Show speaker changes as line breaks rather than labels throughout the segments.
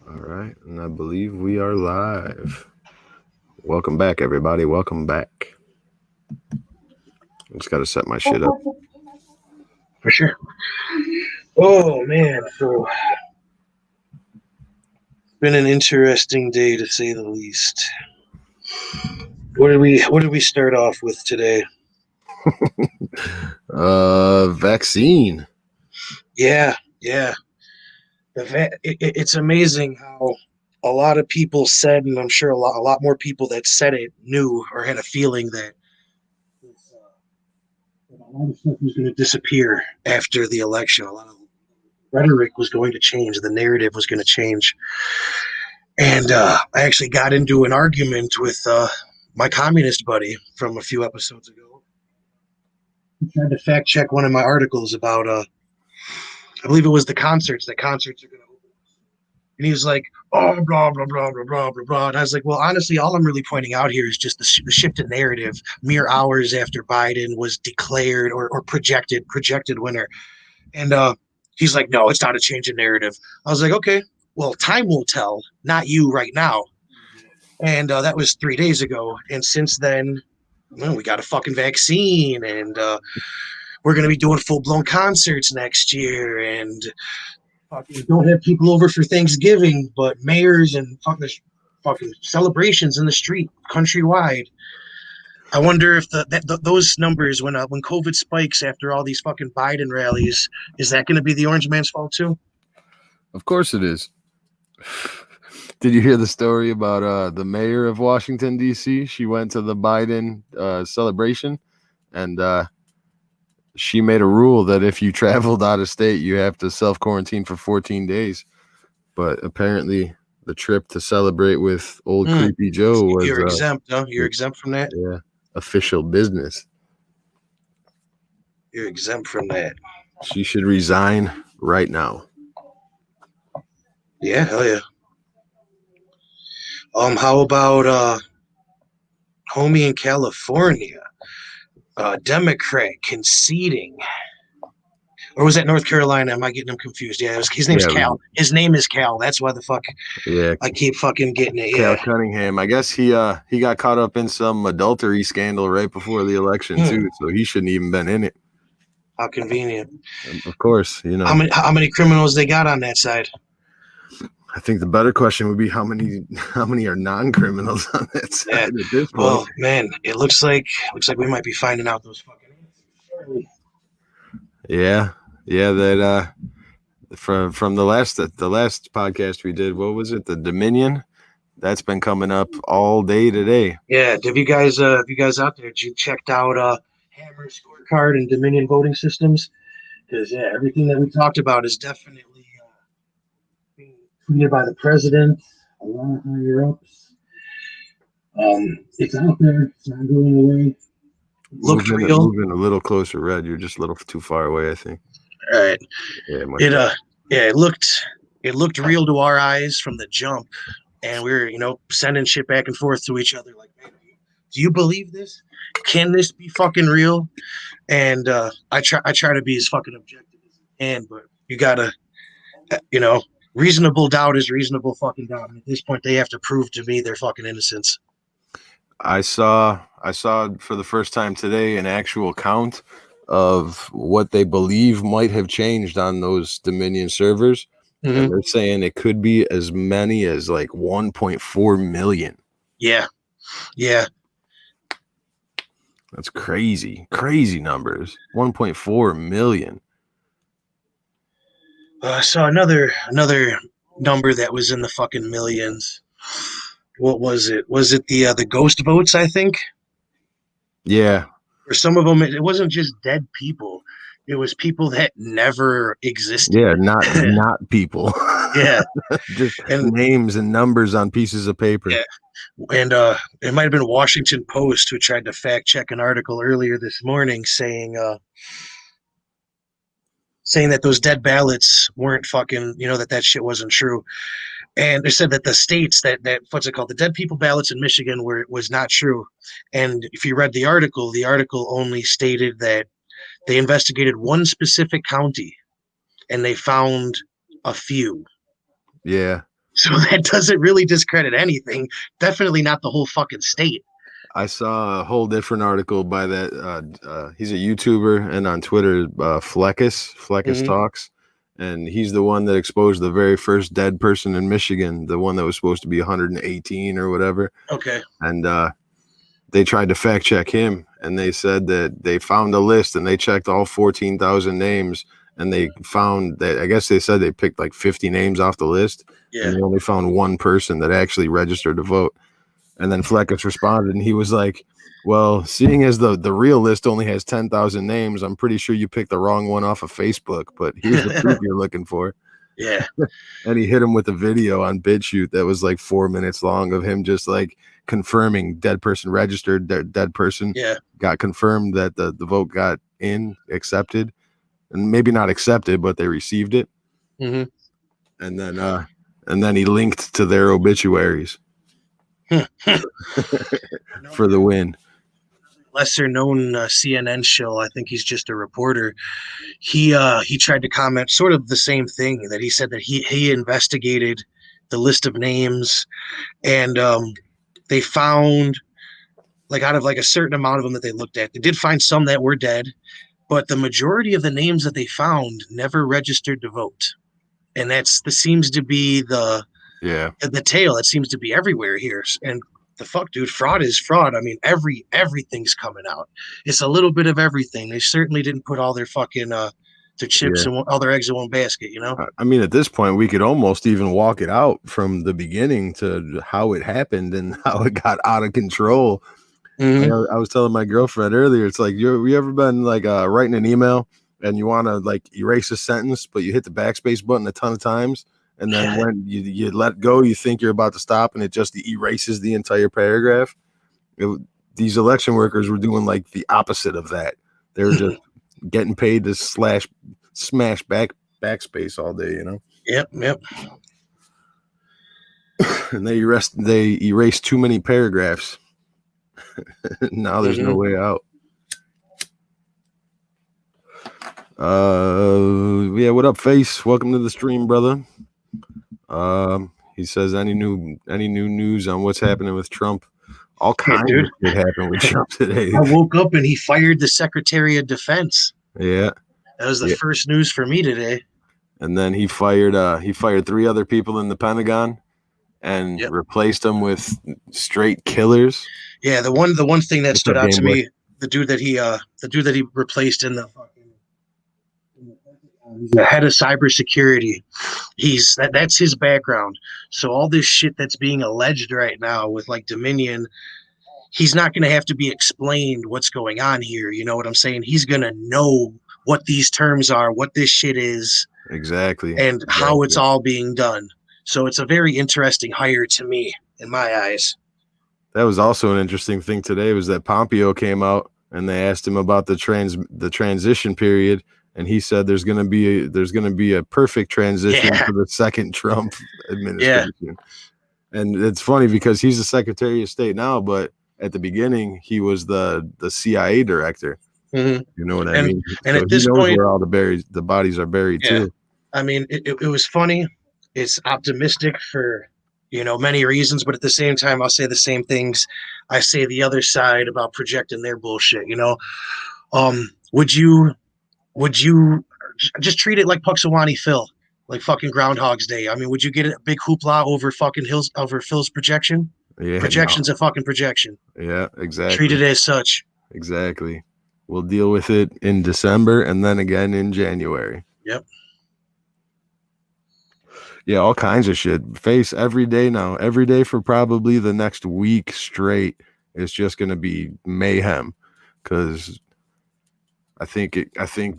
All right, and I believe we are live. Welcome back, everybody. Welcome back. I just got to set my shit up.
For sure. Oh man, so it's been an interesting day to say the least. What did we start off with today?
Vaccine.
Yeah. It's amazing how a lot of people said, and I'm sure a lot more people that said it knew or had a feeling that a lot of stuff was going to disappear after the election. A lot of rhetoric was going to change. The narrative was going to change. And I actually got into an argument with my communist buddy from a few episodes ago. He tried to fact check one of my articles about, I believe it was the concerts, that concerts are going to open. And he was like, oh, blah, blah, blah, blah, blah, blah, blah. And I was like, well, honestly, all I'm really pointing out here is just the shift in narrative mere hours after Biden was declared or projected winner. And he's like, no, it's not a change in narrative. I was like, okay, well, time will tell, not you right now. And that was 3 days ago. And since then, well, we got a fucking vaccine, and we're going to be doing full-blown concerts next year, and fucking don't have people over for Thanksgiving, but mayors and fucking celebrations in the street countrywide. I wonder if those numbers, when COVID spikes after all these fucking Biden rallies, is that going to be the Orange Man's fault too?
Of course it is. Did you hear the story about the mayor of Washington, D.C.? She went to the Biden celebration, and she made a rule that if you traveled out of state, you have to self-quarantine for 14 days. But apparently the trip to celebrate with old Creepy Joe was...
You're exempt, huh? You're exempt from that?
Yeah, official business.
You're exempt from that.
She should resign right now.
Yeah, hell yeah. How about homie in California, Democrat conceding, or was that North Carolina? Am I getting him confused? Yeah, his name's Cal. His name is Cal. That's why the fuck.
Yeah,
I keep fucking getting it.
Cal
Yeah,
Cunningham. I guess he got caught up in some adultery scandal right before the election too, so he shouldn't even been in it.
How convenient.
Of course, you know.
How many criminals they got on that side?
I think the better question would be how many are non-criminals on that side at this point.
Well, man, it looks like we might be finding out those fucking answers.
Yeah, that from the last podcast we did, what was it? The Dominion? That's been coming up all day today.
Yeah, have you guys out there, did you checked out Hammer scorecard and Dominion voting systems? Because yeah, everything that we talked about is definitely being tweeted by the president, a lot of higher ups. It's out there. It's not going away. Looked real.
Moving a little closer, Red. You're just a little too far away, I think.
All right.
Yeah.
It looked real to our eyes from the jump, and we were sending shit back and forth to each other like, man, do you believe this? Can this be fucking real? And I try to be as fucking objective as I can, but you gotta, reasonable doubt is reasonable fucking doubt. And at this point, they have to prove to me their fucking innocence.
I saw for the first time today an actual count of what they believe might have changed on those Dominion servers. Mm-hmm. And they're saying it could be as many as like 1.4 million.
Yeah.
That's crazy numbers. 1.4 million.
I saw another number that was in the fucking millions. What was it? Was it the ghost votes, I think?
Yeah.
For some of them, it wasn't just dead people. It was people that never existed.
Yeah, not people.
Yeah.
Just names and numbers on pieces of paper.
Yeah. And it might have been Washington Post who tried to fact check an article earlier this morning saying that those dead ballots weren't fucking, that shit wasn't true. And they said that the states that what's it called, the dead people ballots in Michigan was not true. And if you read the article only stated that they investigated one specific county and they found a few.
Yeah.
So that doesn't really discredit anything. Definitely not the whole fucking state.
I saw a whole different article by that. He's a YouTuber and on Twitter, Fleckus
Mm-hmm.
Talks, and he's the one that exposed the very first dead person in Michigan, the one that was supposed to be 118 or whatever.
Okay.
And they tried to fact check him, and they said that they found a list and they checked all 14,000 names, and they found that I guess they said they picked like 50 names off the list,
Yeah.
and they only found one person that actually registered to vote. And then Fleckus responded, and he was like, "Well, seeing as the real list only has 10,000 names, I'm pretty sure you picked the wrong one off of Facebook. But here's the proof you're looking for."
Yeah.
And he hit him with a video on BitChute that was like 4 minutes long of him just like confirming dead person registered, dead person
Yeah.
got confirmed that the vote got accepted, and maybe not accepted, but they received it.
Mm-hmm.
And then he linked to their obituaries for the win.
Lesser known CNN show. I think he's just a reporter. He tried to comment sort of the same thing, that he said that he investigated the list of names, and they found, like, out of like a certain amount of them that they looked at, they did find some that were dead, but the majority of the names that they found never registered to vote. And that seems to be the tale that seems to be everywhere here. And the fuck, dude, fraud is fraud. I mean, everything's coming out. It's a little bit of everything. They certainly didn't put all their fucking their chips and all their eggs in one basket, you know?
I mean, at this point, we could almost even walk it out from the beginning to how it happened and how it got out of control.
Mm-hmm.
I was telling my girlfriend earlier, it's like, you ever been like writing an email and you want to like erase a sentence, but you hit the backspace button a ton of times, and then when you let go, you think you're about to stop, and it just erases the entire paragraph. These election workers were doing like the opposite of that. They were just getting paid to smash backspace all day, you know.
Yep.
And they erased too many paragraphs. Now there's no way out. Yeah, what up, Face? Welcome to the stream, brother. He says, any new news on what's happening with Trump? All kinds of shit happened with Trump today.
I woke up and he fired the Secretary of Defense.
Yeah,
that was the first news for me today.
And then he fired 3 other people in the Pentagon and replaced them with straight killers.
Yeah, the one thing that stood out to me, the dude that he replaced in the head of cybersecurity, that's his background. So all this shit that's being alleged right now with like Dominion, he's not going to have to be explained what's going on here. You know what I'm saying? He's going to know what these terms are, what this shit is.
Exactly.
And how it's all being done. So it's a very interesting hire to me, in my eyes.
That was also an interesting thing today, was that Pompeo came out and they asked him about the transition period, and he said there's going to be a perfect transition for the second Trump administration. Yeah. And it's funny because he's the Secretary of State now, but at the beginning he was the CIA director.
Mm-hmm.
You know what I mean?
And so at this point,
where all the bodies are buried too.
I mean, it was funny. It's optimistic for, many reasons, but at the same time, I'll say the same things I say the other side about projecting their bullshit. Would you just treat it like Puxawani Phil, like fucking Groundhog's Day? I mean, would you get a big hoopla over Phil's projection? Yeah, projection's a fucking projection.
Yeah, exactly.
Treat it as such.
Exactly. We'll deal with it in December and then again in January.
Yep.
Yeah, all kinds of shit. Face every day now. Every day for probably the next week straight. It's just going to be mayhem, because I think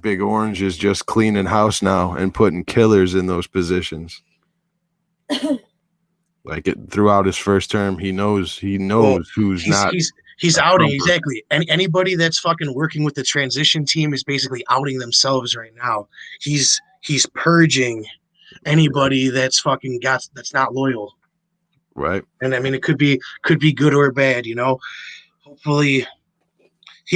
Big Orange is just cleaning house now and putting killers in those positions. Like throughout his first term, he knows who's not.
He's outing, exactly. Anybody that's fucking working with the transition team is basically outing themselves right now. He's purging anybody that's that's not loyal.
Right.
And I mean, it could be good or bad, Hopefully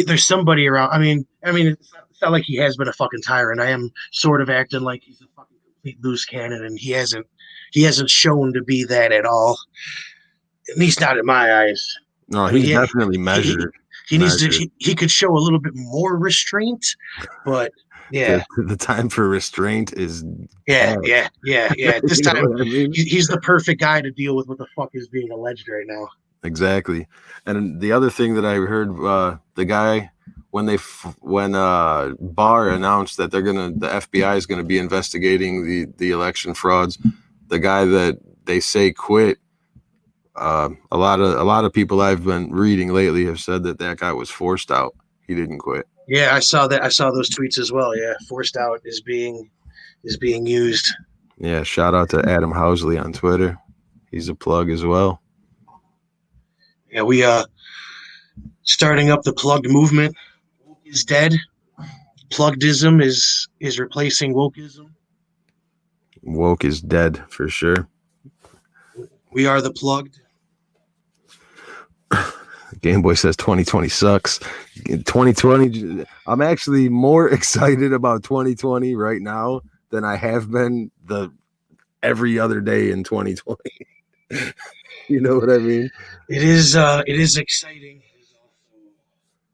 there's somebody around. I mean, it's not like he has been a fucking tyrant. I am sort of acting like he's a fucking complete loose cannon, and he hasn't shown to be that at all. At least not in my eyes.
No,
I mean,
he's definitely
he,
measured.
he needs to. He could show a little bit more restraint, but yeah,
the time for restraint is
yeah.
past.
This
You know
time,
what I mean?
he's the perfect guy to deal with what the fuck is being alleged right now.
Exactly. And the other thing that I heard, the guy when Barr announced that the FBI is gonna be investigating the election frauds, the guy that they say quit. A lot of people I've been reading lately have said that guy was forced out. He didn't quit.
Yeah, I saw that. I saw those tweets as well. Yeah, forced out is being used.
Yeah, shout out to Adam Housley on Twitter. He's a plug as well.
Yeah, we starting up the plugged movement. Woke is dead. Pluggedism is replacing wokeism.
Woke is dead for sure.
We are the plugged.
Game Boy says 2020 sucks. 2020, I'm actually more excited about 2020 right now than I have been every other day in 2020. You know what I mean?
It is exciting.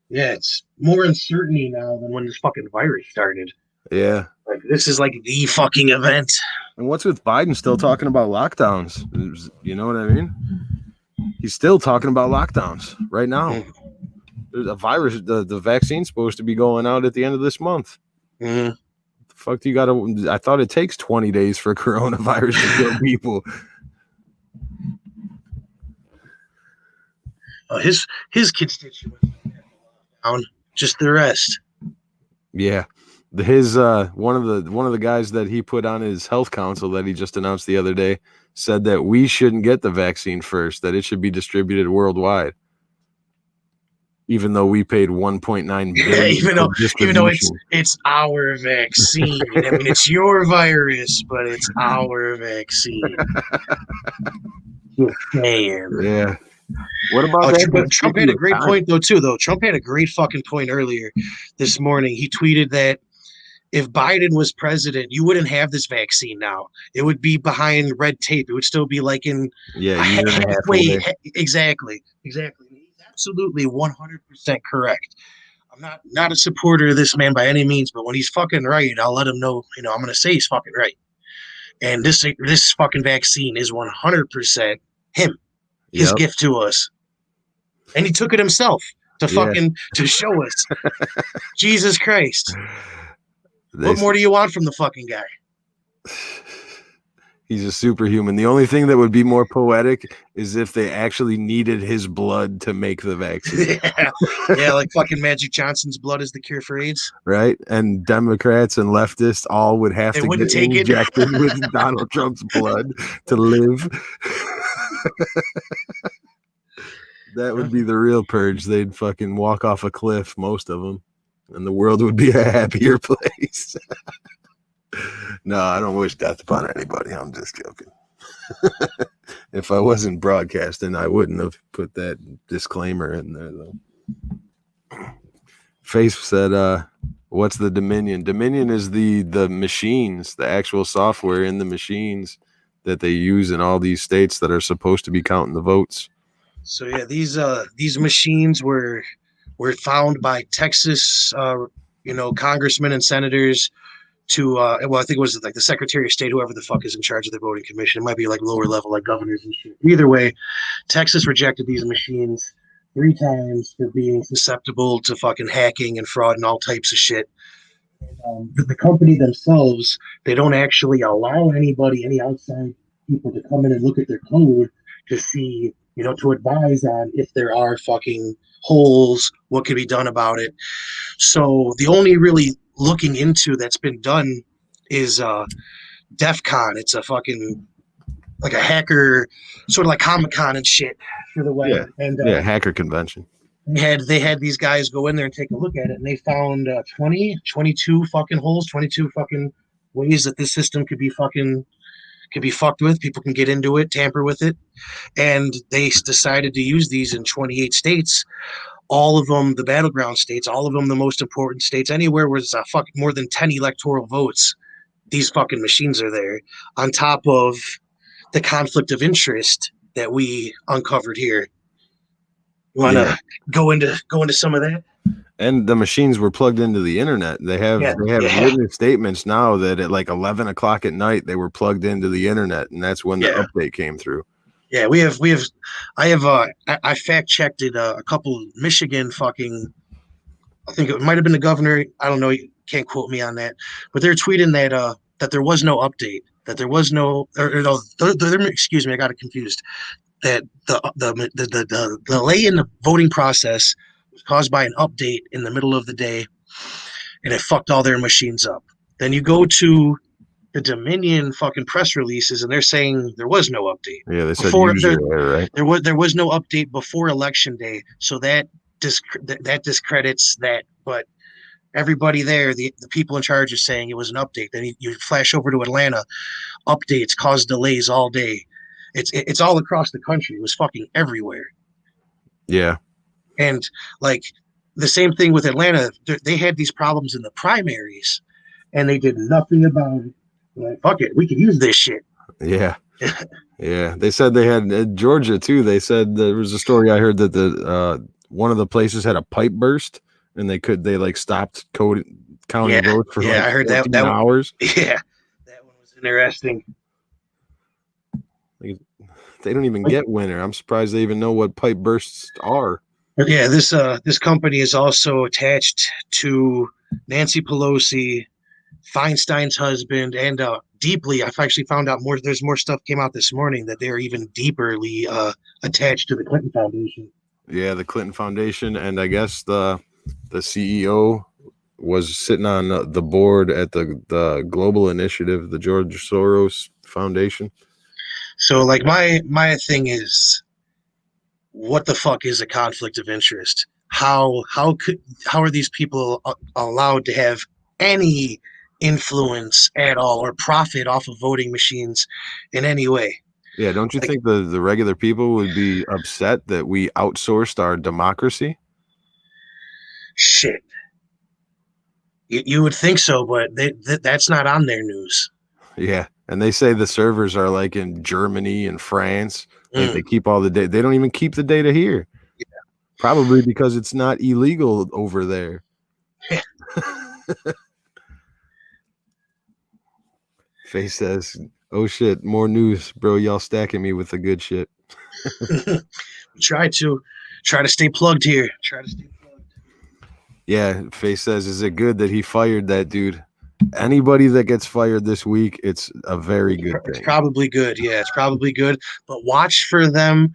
Yeah, it's more uncertainty now than when this fucking virus started.
Yeah.
Like, this is like the fucking event.
And what's with Biden still talking about lockdowns? You know what I mean? He's still talking about lockdowns right now. There's a virus. The vaccine's supposed to be going out at the end of this month.
Mm-hmm.
The fuck do you got to? I thought it takes 20 days for coronavirus to kill people.
His constituents down, just the rest.
Yeah, his one of the guys that he put on his health council that he just announced the other day said that we shouldn't get the vaccine first, that it should be distributed worldwide. Even though we paid 1.9 billion,
even though it's our vaccine. I mean, it's your virus, but it's our vaccine.
Yeah. What about that?
Trump had a great point though. Trump had a great fucking point earlier this morning. He tweeted that if Biden was president, you wouldn't have this vaccine now. It would be behind red tape. It would still be like in halfway. Exactly. He's absolutely 100% correct. I'm not a supporter of this man by any means, but when he's fucking right, I'll let him know. I'm going to say he's fucking right. And this fucking vaccine is 100% him. His gift to us, and he took it himself to show us. Jesus Christ! What more do you want from the fucking guy?
He's a superhuman. The only thing that would be more poetic is if they actually needed his blood to make the vaccine.
Yeah, like fucking Magic Johnson's blood is the cure for AIDS.
Right? And Democrats and leftists all would have to get injected with Donald Trump's blood to live. That would be the real purge. They'd fucking walk off a cliff, most of them, and the world would be a happier place. No, I don't wish death upon anybody. I'm just joking. If I wasn't broadcasting, I wouldn't have put that disclaimer in there, though. Face said, what's the Dominion? Dominion is the machines, the actual software in the machines that they use in all these states that are supposed to be counting the votes.
So yeah, these machines were found by Texas, congressmen and senators to I think it was like the Secretary of State, whoever the fuck is in charge of the voting commission. It might be like lower level, like governors and shit. Either way, Texas rejected these machines 3 times for being susceptible to fucking hacking and fraud and all types of shit. The company themselves, they don't actually allow any outside people to come in and look at their code to see, to advise on if there are fucking holes, what can be done about it. So the only really looking into that's been done is DEF CON. It's a fucking like a hacker, sort of like Comic-Con and shit for the web.
Yeah, and hacker convention.
They had these guys go in there and take a look at it, and they found 22 fucking holes, 22 fucking ways that this system could be fucked with. People can get into it, tamper with it, and they decided to use these in 28 states. All of them, the battleground states, all of them, the most important states, anywhere where there's more than 10 electoral votes. these fucking machines are there, on top of the conflict of interest that we uncovered here. You want
Yeah.
to go into some of that?
And the machines were plugged into the internet. They have
Yeah.
witness statements now that at like 11 o'clock at night they were plugged into the internet, and that's when the
Yeah.
update came through.
Yeah, I fact checked it, a couple Michigan fucking, I think it might have been the governor. I don't know. You can't quote me on that, but they're tweeting that there was no update, that there was no, or no, excuse me, I got it confused. That the delay in the voting process was caused by an update in the middle of the day, and it fucked all their machines up. Then you go to the Dominion fucking press releases, and they're saying there was no update
Yeah, they said
before
user error, right?
there was no update before election day, so that discredits that. But everybody there, the people in charge, is saying it was an update. Then you flash over to Atlanta, updates cause delays all day. It's all across the country. It was fucking everywhere.
Yeah.
And like the same thing with Atlanta, they had these problems in the primaries, and they did nothing about it. Like, fuck it, we can use this shit.
Yeah. Yeah. They said they had Georgia too. They said there was a story I heard that the one of the places had a pipe burst, and they like stopped counting votes for like
I heard
14
that
hours.
Yeah, that one was interesting.
Like, they don't even get winter. I'm surprised they even know what pipe bursts are.
But yeah, this company is also attached to Nancy Pelosi, Feinstein's husband, and deeply. I've actually found out more. There's more stuff came out this morning that they're even deeperly attached to the Clinton Foundation.
Yeah, the Clinton Foundation, and I guess the CEO was sitting on the board at the Global Initiative, the George Soros Foundation.
So, like, my thing is, what the fuck is a conflict of interest? How are these people allowed to have any influence at all or profit off of voting machines in any way?
Yeah, don't you think the regular people would be upset that we outsourced our democracy?
Shit. You would think so, but that's not on their news.
Yeah, and they say the servers are like in Germany and France. Like they keep all the data. They don't even keep the data here.
Yeah.
Probably because it's not illegal over there. Face says, "Oh shit, more news, bro. Y'all stacking me with the good shit."
Try to stay plugged here. Try to stay plugged.
Yeah, Face says, "Is it good that he fired that dude?" Anybody that gets fired this week, it's a very good thing.
It's probably good. Yeah, it's probably good. But watch them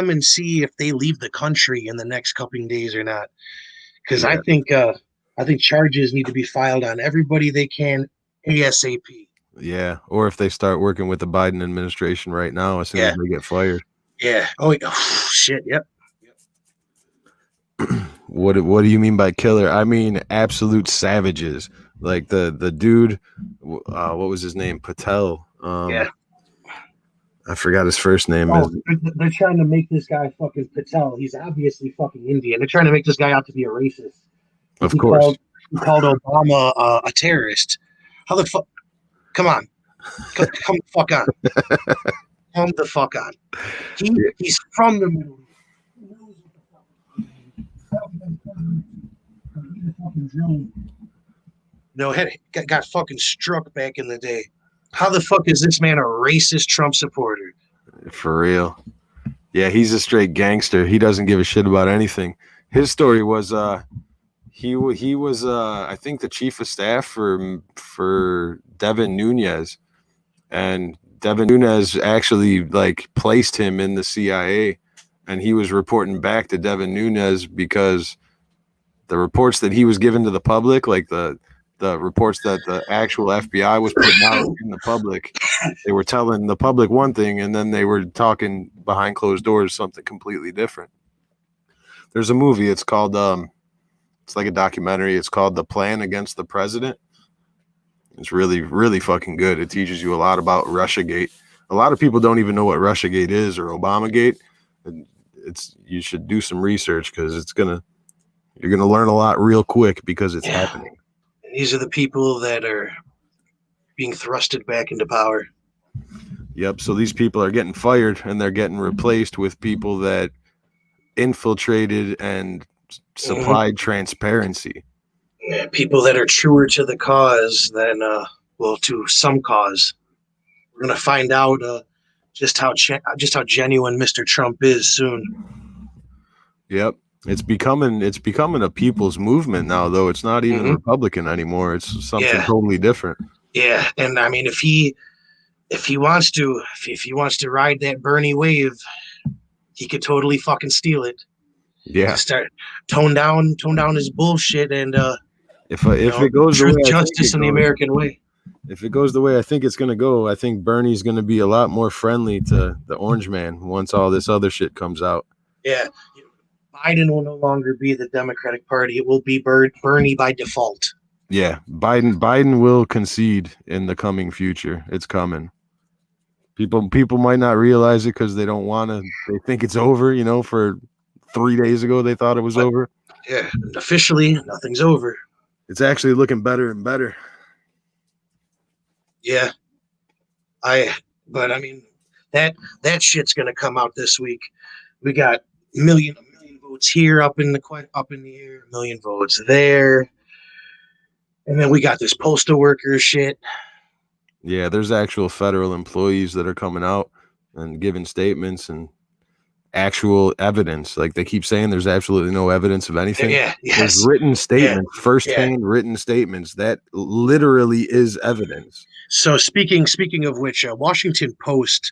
and see if they leave the country in the next couple of days or not. Because I think charges need to be filed on everybody they can ASAP.
Yeah, or if they start working with the Biden administration right now, as soon as they get fired.
Yeah. Oh shit. Yep.
What do you mean by killer? I mean absolute savages. Like the dude, what was his name? Patel. I forgot his first name.
They're trying to make this guy fucking Patel. He's obviously fucking Indian. They're trying to make this guy out to be a racist.
Of course.
He called Obama a terrorist. How the fuck? Come on. Come the fuck on. Come the fuck on. He's from the Middle East. No, got fucking struck back in the day. How the fuck is this man a racist Trump supporter?
For real. Yeah, he's a straight gangster. He doesn't give a shit about anything. His story was he was I think the chief of staff for Devin Nunes, and Devin Nunes actually like placed him in the CIA, and he was reporting back to Devin Nunes because the reports that he was given to the public, like the reports that the actual FBI was putting out in the public, they were telling the public one thing, and then they were talking behind closed doors something completely different. There's a movie. It's called it's like a documentary. It's called The Plan Against the President. It's really, really fucking good. It teaches you a lot about Russiagate. A lot of people don't even know what Russiagate is or Obamagate. And you should do some research because you're gonna learn a lot real quick because it's happening.
These are the people that are being thrusted back into power.
Yep. So these people are getting fired and they're getting replaced with people that infiltrated and supplied transparency.
Yeah, people that are truer to the cause than, to some cause. We're gonna find out just how genuine Mr. Trump is soon.
Yep. It's becoming a people's movement now, though. It's not even Republican anymore. It's something totally different.
Yeah, and I mean, if he wants to ride that Bernie wave, he could totally fucking steal it.
Yeah.
Start tone down his bullshit and
if it goes
truth,
the way
justice, and the American way.
If it goes the way I think it's going to go, I think Bernie's going to be a lot more friendly to the Orange Man once all this other shit comes out.
Yeah. Biden will no longer be the Democratic Party. It will be Bernie by default.
Yeah, Biden will concede in the coming future. It's coming. People might not realize it because they don't want to. They think it's over. For 3 days ago they thought it was over.
Yeah, officially nothing's over.
It's actually looking better and better.
Yeah, but I mean that shit's gonna come out this week. We got a million votes here up in the air, a million votes there, and then we got this postal worker shit.
Yeah, there's actual federal employees that are coming out and giving statements and actual evidence. Like they keep saying there's absolutely no evidence of anything.
Yeah, yes.
There's written statements, firsthand written statements that literally is evidence.
So speaking of which, Washington Post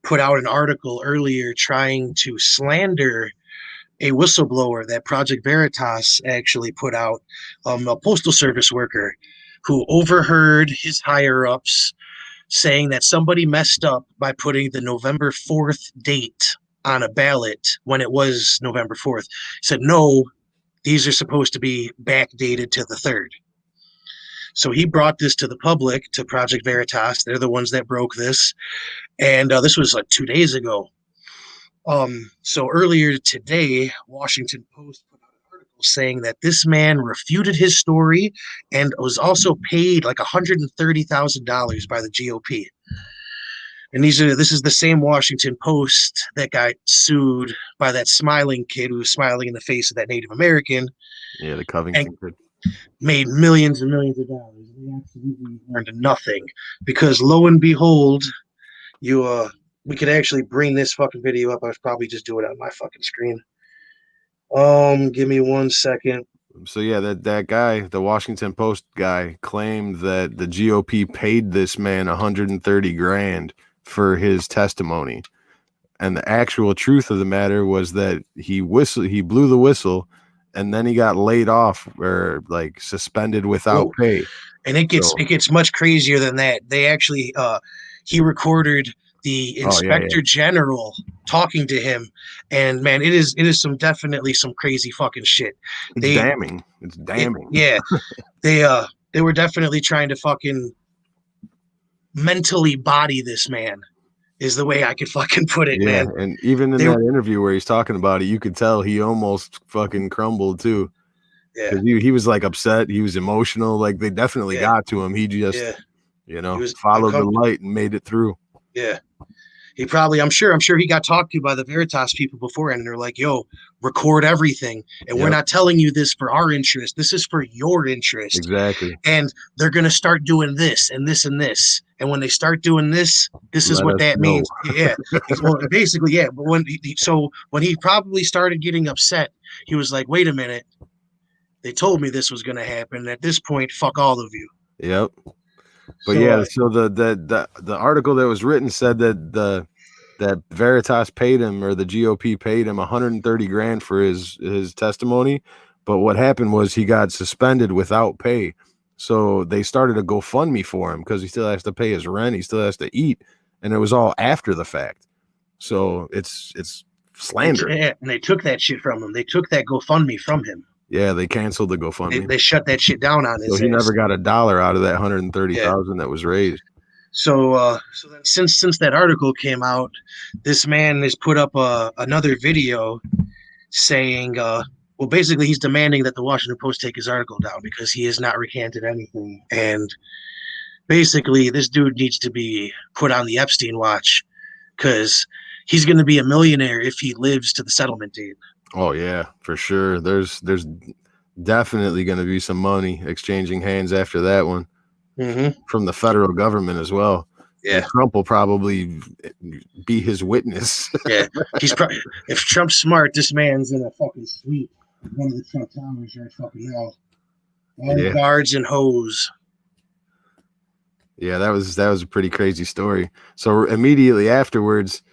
put out an article earlier trying to slander a whistleblower that Project Veritas actually put out, a postal service worker who overheard his higher-ups saying that somebody messed up by putting the November 4th date on a ballot when it was November 4th. He said, no, these are supposed to be backdated to the 3rd. So he brought this to the public, to Project Veritas. They're the ones that broke this. And this was like 2 days ago. So earlier today, Washington Post put out an article saying that this man refuted his story and was also paid like $130,000 by the GOP. And this is the same Washington Post that got sued by that smiling kid who was smiling in the face of that Native American.
Yeah, the Covington kid.
Made millions and millions of dollars. They absolutely learned nothing because lo and behold, we could actually bring this fucking video up. I should probably just do it on my fucking screen. Give me 1 second.
So yeah, that guy, the Washington Post guy, claimed that the GOP paid this man $130,000 for his testimony, and the actual truth of the matter was that he blew the whistle, and then he got laid off or like suspended without pay.
And it gets much crazier than that. They actually he recorded the inspector general talking to him, and man, it is definitely some crazy fucking shit.
It's damning.
They were definitely trying to fucking mentally body this man, is the way I could fucking put it, man.
And even in that interview where he's talking about it, you could tell he almost fucking crumbled too. Yeah, he was like upset. He was emotional. Like they definitely got to him. He just, followed the light and made it through.
Yeah. He probably, I'm sure he got talked to by the Veritas people before, and they're like, yo, record everything. And we're not telling you this for our interest. This is for your interest.
Exactly.
And they're going to start doing this and this and this. And when they start doing this, this is what that means. Yeah. Well, basically, yeah. But when he probably started getting upset, he was like, wait a minute. They told me this was going to happen. At this point, fuck all of you.
Yep. But so the article that was written said that that Veritas paid him, or the GOP paid him $130,000 for his testimony. But what happened was he got suspended without pay. So they started a GoFundMe for him because he still has to pay his rent. He still has to eat. And it was all after the fact. So it's slander.
Yeah, and they took that shit from him. They took that GoFundMe from him.
Yeah, they canceled the GoFundMe.
They shut that shit down on his
ass. So he never got $1 out of that $130,000 that was raised.
So then since that article came out, this man has put up another video saying, well, basically he's demanding that the Washington Post take his article down because he has not recanted anything. And Basically, this dude needs to be put on the Epstein watch because he's going to be a millionaire if he lives to the settlement date.
Oh yeah, for sure. There's definitely going to be some money exchanging hands after that one from the federal government as well.
Yeah.
And Trump will probably be his witness.
Yeah, he's probably, if Trump's smart, this man's in a fucking suite. One of the Trump towers right fucking now. All guards and hose.
Yeah, that was a pretty crazy story. So immediately afterwards,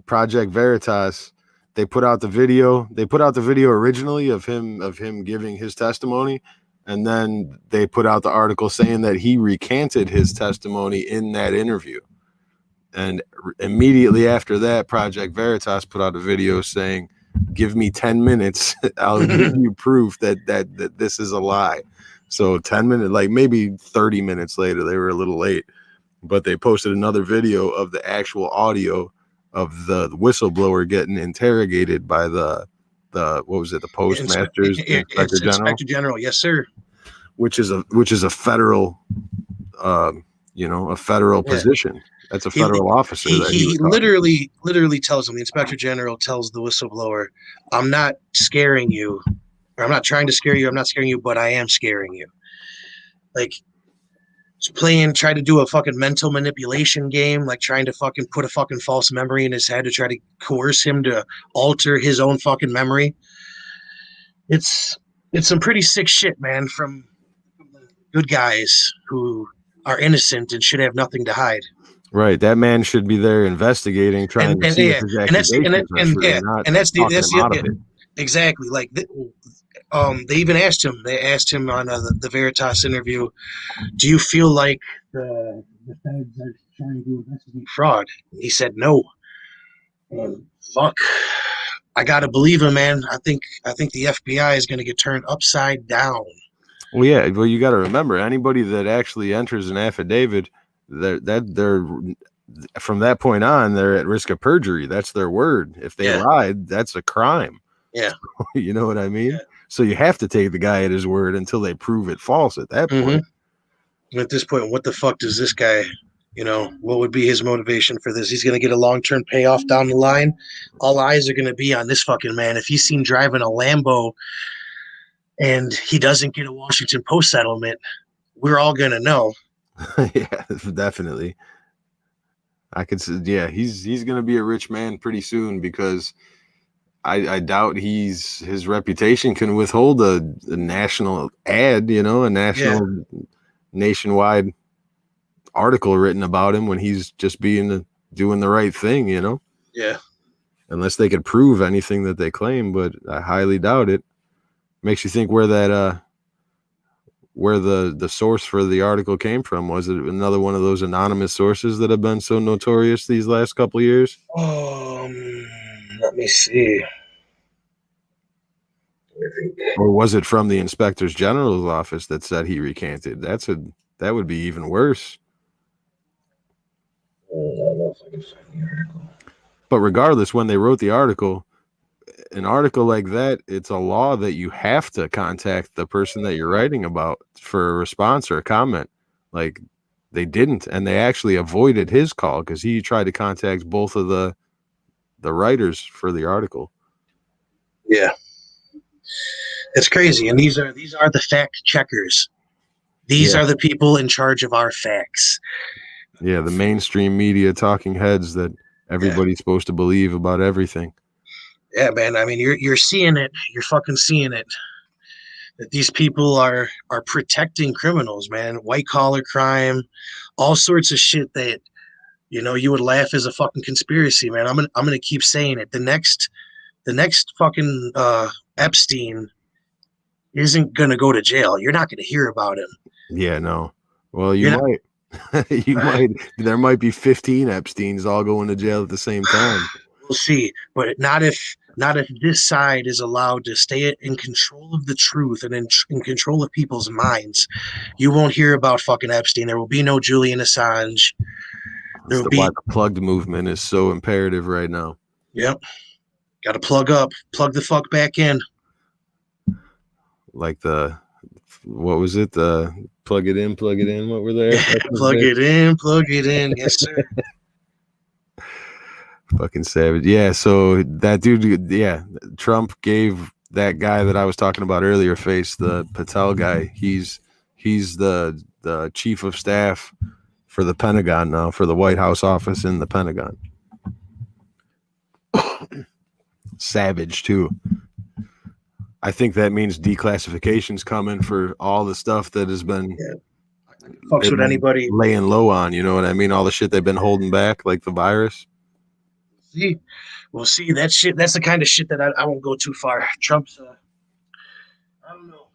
Project Veritas, they put out the video. They put out the video originally of him giving his testimony, and then they put out the article saying that he recanted his testimony in that interview. And immediately after that, Project Veritas put out a video saying, "Give me 10 minutes, I'll give you proof that this is a lie." So 10 minutes, like maybe 30 minutes later, they were a little late, but they posted another video of the actual audio of the whistleblower getting interrogated by the what was it, the postmaster's
Inspector General, yes sir.
Which is a federal, a federal position. That's a federal officer.
He literally tells him, the Inspector General tells the whistleblower, "I'm not scaring you, or I'm not trying to scare you. I'm not scaring you, but I am scaring you." Like, try to do a fucking mental manipulation game, like trying to fucking put a fucking false memory in his head to try to coerce him to alter his own fucking memory. It's some pretty sick shit, man, from the good guys who are innocent and should have nothing to hide.
Right, that man should be there investigating, trying to see if his accusations are true, not talking him out of it.
Exactly. Like, they even asked him. They asked him on the Veritas interview, "Do you feel like the feds are trying to investigate fraud?" He said, "No." Fuck. I gotta believe him, man. I think the FBI is gonna get turned upside down.
Well, yeah. Well, you got to remember, anybody that actually enters an affidavit, they're from that point on, they're at risk of perjury. That's their word. If they lied, that's a crime.
Yeah.
So, you know what I mean? Yeah. So you have to take the guy at his word until they prove it false at that point.
At this point, what the fuck does this guy, what would be his motivation for this? He's going to get a long-term payoff down the line. All eyes are going to be on this fucking man. If he's seen driving a Lambo and he doesn't get a Washington Post settlement, we're all going to know.
Yeah, definitely. I could say, yeah, he's going to be a rich man pretty soon, because I doubt his reputation can withhold a national ad, a nationwide article written about him when he's just doing the right thing,
Yeah.
Unless they could prove anything that they claim, but I highly doubt it. Makes you think where the source for the article came from. Was it another one of those anonymous sources that have been so notorious these last couple of years?
Let me see.
Or was it from the Inspector General's office that said he recanted? That would be even worse.
I don't know if I can find the article.
But regardless, when they wrote the article, an article like that, it's a law that you have to contact the person that you're writing about for a response or a comment. Like, they didn't, and they actually avoided his call because he tried to contact both of the writers for the article.
Yeah, it's crazy. And these are the fact checkers. These are the people in charge of our facts.
Yeah, the mainstream media talking heads that everybody's supposed to believe about everything.
Yeah, man. I mean, you're seeing it. You're fucking seeing it. That these people are protecting criminals, man. White collar crime, all sorts of shit that you would laugh as a fucking conspiracy, man. I'm gonna keep saying it. The next fucking Epstein isn't gonna go to jail. You're not gonna hear about him.
Yeah, no. Well, you might. You might. There might be 15 Epsteins all going to jail at the same time.
We'll see, but not if this side is allowed to stay in control of the truth and in control of people's minds. You won't hear about fucking Epstein. There will be no Julian Assange.
That's why the plugged movement is so imperative right now.
Yep. Got to plug the fuck back in.
Like the what was it? Plug it in, plug it in. What were there?
Plug it in, plug it in. Yes, sir.
Fucking savage. Yeah. So that dude, yeah, Trump gave that guy that I was talking about earlier, face the Patel guy. He's the chief of staff for the Pentagon now, for the White House office in the Pentagon. Savage too. I think that means declassification's coming for all the stuff that has been
Fucks with anybody
laying low on. You know what I mean? All the shit they've been holding back, like the virus.
See, well, see that shit. That's the kind of shit that I won't go too far. Trump's.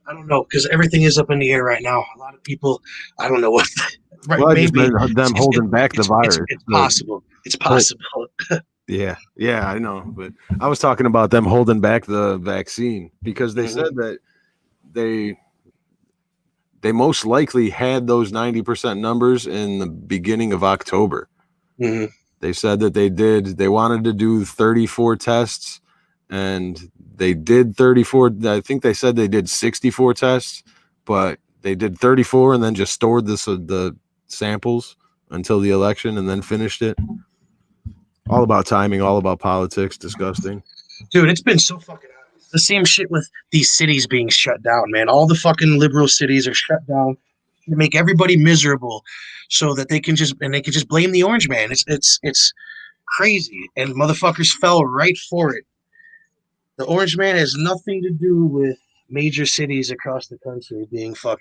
I don't know, because everything is up in the air right now. A lot of people. I don't know what. Right,
well,
maybe
them holding back the virus.
It's possible. It's possible.
Yeah, I know, but I was talking about them holding back the vaccine because they said that they most likely had those 90% numbers in the beginning of October.
Mm-hmm.
They said that they wanted to do 34 tests, and they did 34. I think they said they did 64 tests, but they did 34 and then just stored the samples until the election and then finished it. All about timing, all about politics. Disgusting.
Dude, it's been so fucking obvious. The same shit with these cities being shut down, man. All the fucking liberal cities are shut down to make everybody miserable so that they can just blame the orange man. It's crazy. And motherfuckers fell right for it. The orange man has nothing to do with major cities across the country being shut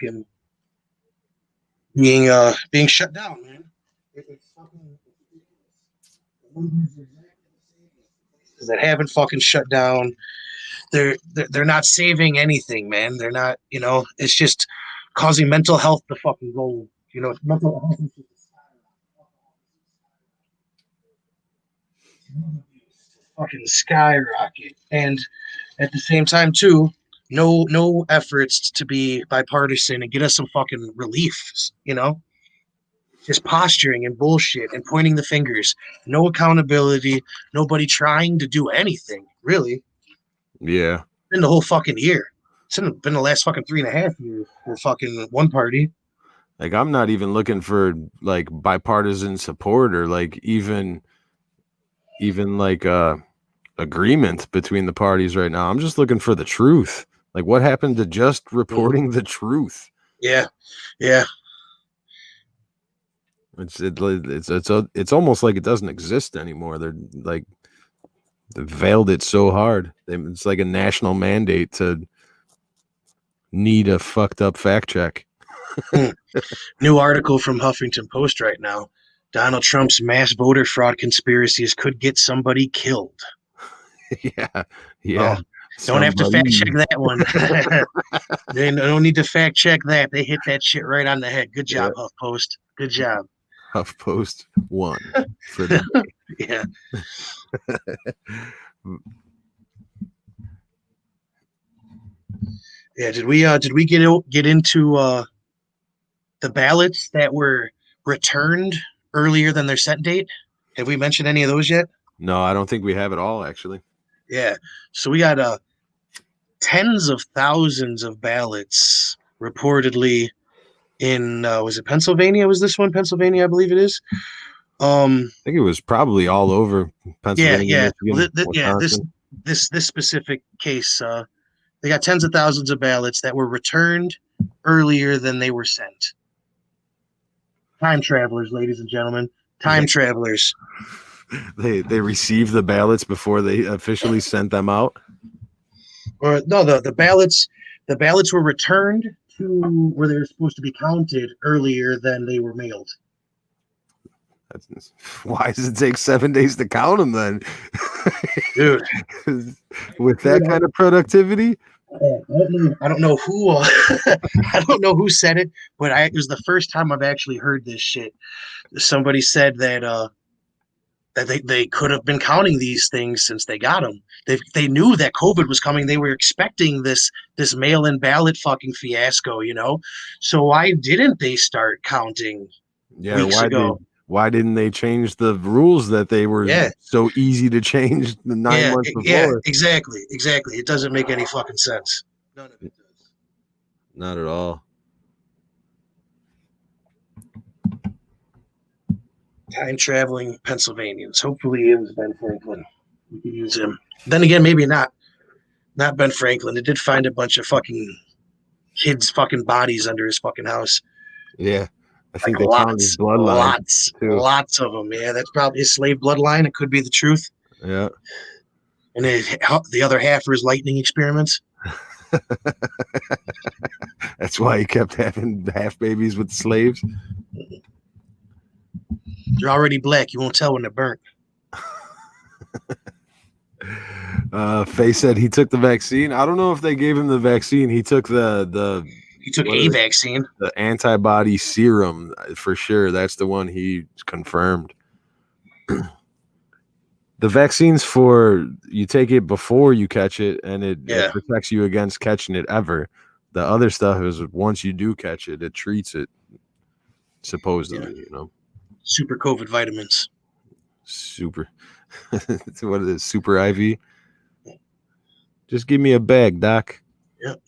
down, man. It's fucking that haven't fucking shut down. They're not saving anything, man. They're not, it's just causing mental health to fucking go, mental health fucking skyrocket. And at the same time too, no efforts to be bipartisan and get us some fucking relief, just posturing and bullshit and pointing the fingers. No accountability. Nobody trying to do anything, really.
Yeah.
Been the whole fucking year. It's been the last fucking 3.5 years for fucking one party.
Like, I'm not even looking for like bipartisan support or like even like agreement between the parties right now. I'm just looking for the truth. Like, what happened to just reporting the truth?
Yeah.
It's almost like it doesn't exist anymore. They're like they veiled it so hard. It's like a national mandate to need a fucked up fact check.
New article from Huffington Post right now. Donald Trump's mass voter fraud conspiracies could get somebody killed.
Yeah.
Oh, don't have to fact check that one. They don't need to fact check that. They hit that shit right on the head. Good job, HuffPost. Good job.
HuffPost won for the
yeah. Yeah. Did we get into the ballots that were returned earlier than their set date? Have we mentioned any of those yet?
No, I don't think we have it all, actually.
Yeah. So we got tens of thousands of ballots reportedly in was it Pennsylvania? Was this one Pennsylvania? I believe it is.
I think it was probably all over Pennsylvania.
Yeah. This specific case, they got tens of thousands of ballots that were returned earlier than they were sent. Time travelers, ladies and gentlemen. Time travelers.
They received the ballots before they officially sent them out.
Or no, the ballots were returned to where they were supposed to be counted earlier than they were mailed.
Why does it take 7 days to count them then?
Dude,
with that kind of productivity?
I don't know who I don't know who said it, but it was the first time I've actually heard this shit. Somebody said that that they could have been counting these things since they got them. They knew that COVID was coming. They were expecting this mail-in ballot fucking fiasco, So why didn't they start counting weeks ago?
Why didn't they change the rules that they were so easy to change the 9 months before?
Yeah, exactly. It doesn't make any fucking sense. None of it does.
Not at all.
Time traveling Pennsylvanians. Hopefully, it was Ben Franklin. We could use him. Then again, maybe not. Not Ben Franklin. They did find a bunch of fucking kids' fucking bodies under his fucking house.
Yeah, I
Like
think they found his bloodline too.
lots of them. Yeah, that's probably his slave bloodline. It could be the truth.
Yeah.
And the other half are his lightning experiments.
That's why he kept having half babies with the slaves.
They're already black. You won't tell when they're burnt.
Faye said he took the vaccine. I don't know if they gave him the vaccine. He took
He took a vaccine.
The antibody serum for sure. That's the one he confirmed. The vaccine's for you take it before you catch it, and it protects you against catching it ever. The other stuff is once you do catch it, it treats it. Supposedly, you know.
Super COVID vitamins.
Super. What is it? Super IV. Just give me a bag, Doc.
Yep.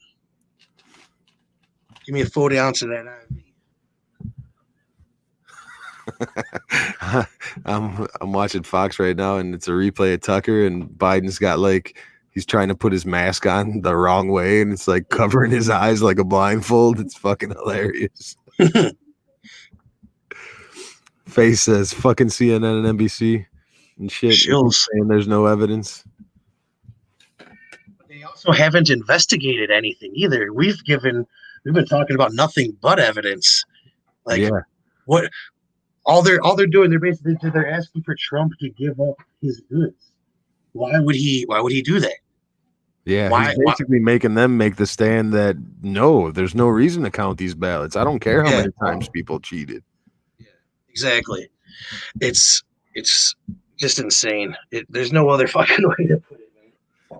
Give me a 40 ounce of that IV.
I'm watching Fox right now, and it's a replay of Tucker, and Biden's got he's trying to put his mask on the wrong way, and it's like covering his eyes like a blindfold. It's fucking hilarious. Face says fucking CNN and NBC and shit. Saying there's no evidence.
They also haven't investigated anything either. We've been talking about nothing but evidence. What all they're doing, they're asking for Trump to give up his goods. Why would he do that?
Yeah, he's basically making them make the stand that no, there's no reason to count these ballots. I don't care how many times people cheated.
Yeah, exactly. It's just insane. There's no other fucking way to put it, man.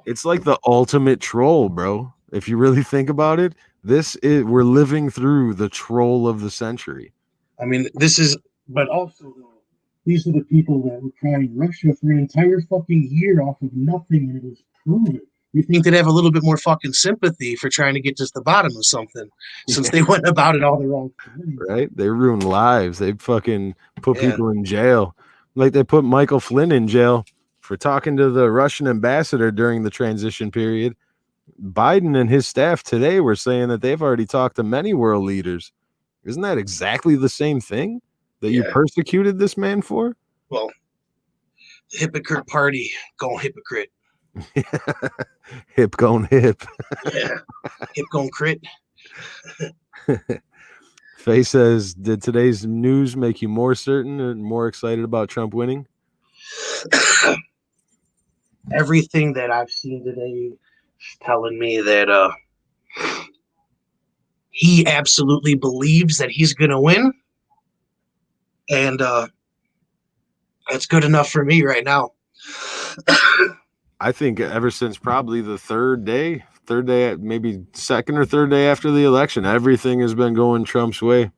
It's like the ultimate troll, bro. If you really think about it, we're living through the troll of the century.
I mean, but also these are the people that were trying Russia for an entire fucking year off of nothing, and it was proven. You think they'd have a little bit more fucking sympathy for trying to get to the bottom of something, since they went about it all the wrong way.
Right? They ruined lives. They fucking put people in jail. Like they put Michael Flynn in jail for talking to the Russian ambassador during the transition period. Biden and his staff today were saying that they've already talked to many world leaders. Isn't that exactly the same thing that you persecuted this man for?
Well, the hypocrite party going hypocrite.
Hip going hip.
Yeah. Hip going crit.
Faye says, did today's news make you more certain and more excited about Trump winning?
Everything that I've seen today is telling me that he absolutely believes that he's going to win. And that's good enough for me right now.
I think ever since probably the third day, maybe second or third day after the election, everything has been going Trump's way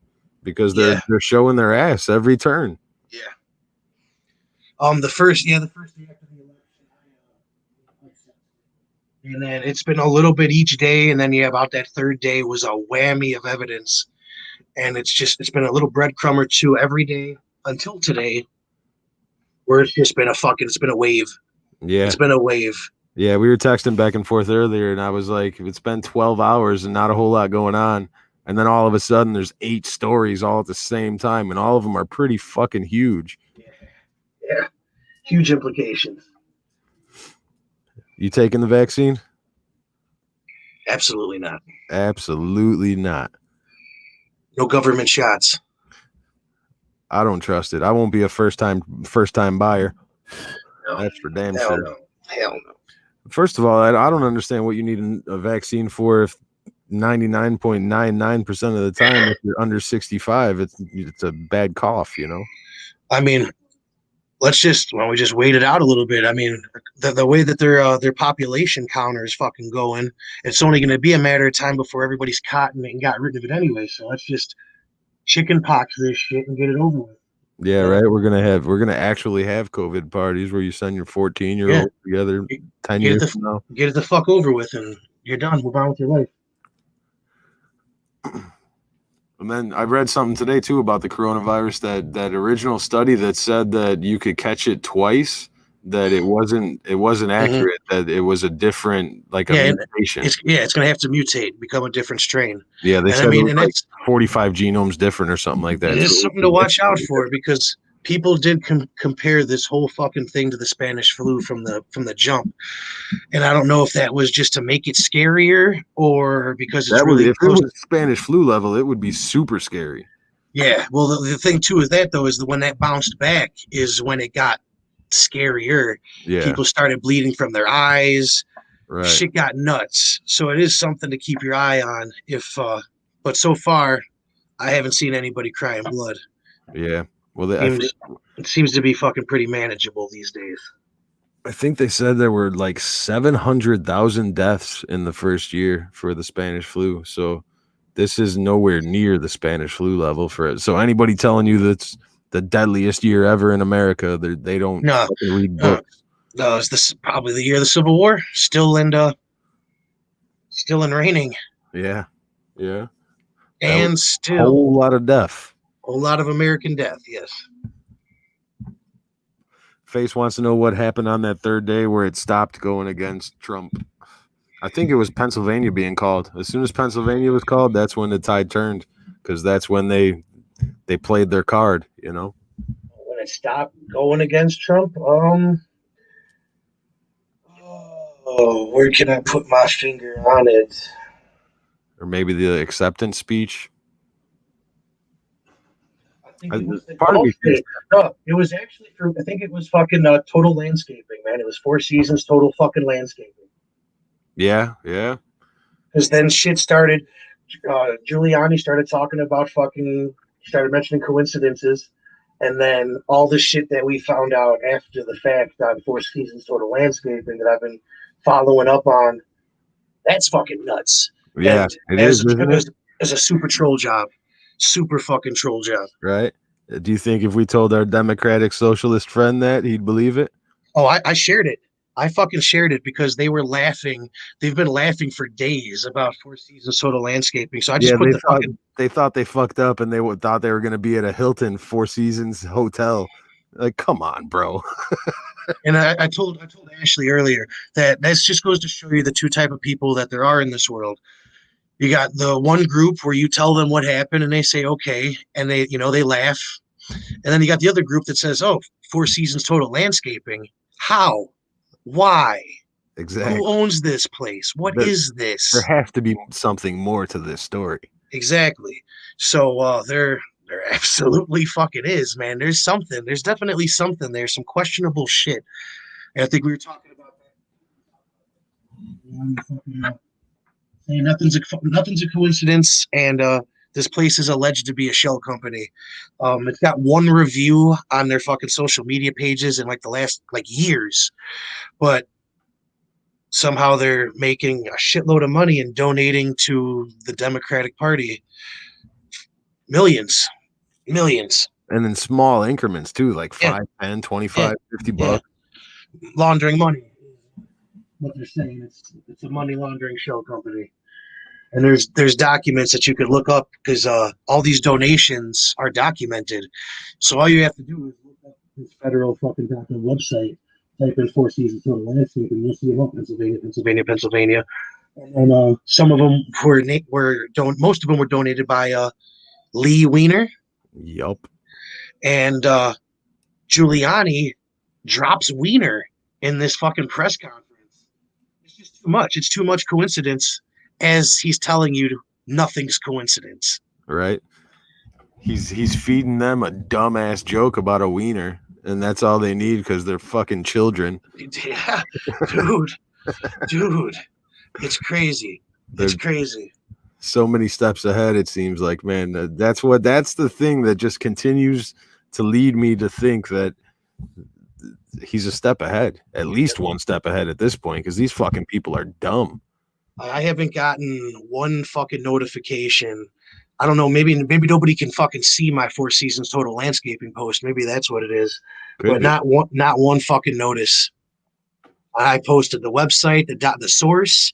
because they're showing their ass every turn.
Yeah. The first day after the election, and then it's been a little bit each day, and then about that third day was a whammy of evidence, and it's been a little breadcrumb or two every day until today, where it's just been it's been a wave.
Yeah.
It's been a wave.
Yeah, we were texting back and forth earlier, and I was like, it's been 12 hours and not a whole lot going on. And then all of a sudden, there's 8 stories all at the same time, and all of them are pretty fucking huge.
Yeah. Huge implications.
You taking the vaccine?
Absolutely not.
Absolutely not.
No government shots.
I don't trust it. I won't be a first time buyer.
No.
That's for damn sure.
No. Hell no.
First of all, I don't understand what you need a vaccine for if 99.99% of the time, if you're under 65, it's a bad cough, you know?
I mean, we just wait it out a little bit. I mean, the way that their population counter is fucking going, it's only going to be a matter of time before everybody's caught and got rid of it anyway. So let's just chicken pox this shit and get it over with.
Yeah, right. We're gonna actually have COVID parties where you send your 14-year-old together 10 years from now.
Get it the fuck over with, and you're done. Move on with your life.
And then I read something today too about the coronavirus, that original study that said that you could catch it twice, that it wasn't
Mhm.
accurate, that it was a different, like a
Yeah, and
mutation.
it's going to have to mutate, become a different strain.
Yeah, they
And I
said it
mean,
was
and
like
that's
45 genomes different or something like
it
that. So
is something to watch out for because people did compare this whole fucking thing to the Spanish flu from the jump. And I don't know if that was just to make it scarier or because it's
that would,
really
if it
close.
was Spanish flu level, it would be super scary.
Yeah. Well, the thing too is that though is when that bounced back is when it got scarier.
Yeah,
People started bleeding from their eyes.
right.
Shit got nuts. So it is something to keep your eye on. But so far, I haven't seen anybody crying blood.
Yeah. Well,
Seems it seems to be fucking pretty manageable these days.
I think they said there were like 700,000 deaths in the first year for the Spanish flu. So this is nowhere near the Spanish flu level for it. So anybody telling you that's the deadliest year ever in America, they don't
No,
fucking read
uh,
books.
is this probably the year of the Civil War? Still in reigning,
Yeah. Yeah. That was
and
a whole
still
lot of death.
a lot of American death. Yes.
Face wants to know what happened on that third day where it stopped going against Trump. I think it was Pennsylvania being called. As soon as Pennsylvania was called, that's when the tide turned, because that's when they played their card, you know.
When it stopped going against Trump, oh, where can I put my finger on it?
Or maybe the acceptance speech.
I think it was the
Part of me thinks,
okay. No, it was actually for. I think it was fucking total landscaping, man. It was 4 seasons, total fucking landscaping.
yeah, yeah,
Because then shit started. Giuliani started talking about fucking. Started mentioning coincidences, and then all the shit that we found out after the fact on 4 seasons, total landscaping that I've been following up on. That's fucking nuts.
yeah.
And
It is, isn't it?
as a super troll job, super fucking troll job.
Right? Do you think if we told our Democratic Socialist friend that, he'd believe it?
Oh, I shared it. I fucking shared it because they were laughing. They've been laughing for days about 4 seasons total landscaping. So I just
Yeah,
put the fucking
they thought they fucked up, and thought they were going to be at a Hilton Four Seasons hotel. Like, come on, bro.
and I told Ashley earlier that this just goes to show you the two type of people that there are in this world. You got the one group where you tell them what happened and they say okay, and they laugh, and then you got the other group that says, "Oh, 4 seasons total landscaping. How? Why? Who
Exactly.
owns this place? What
There,
is
there
this?"
has to be something more to this story.
Exactly. So there absolutely fucking is, man. There's something. There's definitely something. There's some questionable shit. And I think we were talking about that. Saying nothing's a coincidence, and this place is alleged to be a shell company. It's got one review on their fucking social media pages in like the last like years, but somehow they're making a shitload of money and donating to the Democratic Party millions, millions.
And in small increments too, like
Yeah,
5, 10,
yeah,
25, 50
yeah.
bucks.
Laundering money. What they're saying, it's a money laundering shell company. And there's documents that you could look up because all these donations are documented. So all you have to do is look up this federal fucking document website, type in 4 seasons total landscape, and you'll see them, Pennsylvania, Pennsylvania, Pennsylvania. And some of them most of them were donated by Lee Weiner,
Yup.
and Giuliani drops Weiner in this fucking press conference. It's just too much. It's too much coincidence, as he's telling you nothing's coincidence.
Right? He's feeding them a dumbass joke about a wiener, and that's all they need because they're fucking children.
Yeah, dude, dude, it's crazy.
They're
It's crazy.
so many steps ahead. It seems like, man, that's the thing that just continues to lead me to think that he's a step ahead, at least one step ahead at this point, because these fucking people are dumb.
I haven't gotten one fucking notification. I don't know. Maybe nobody can fucking see my 4 seasons total landscaping post. Maybe that's what it is.
Could
But
be.
not one fucking notice. I posted the website, the source,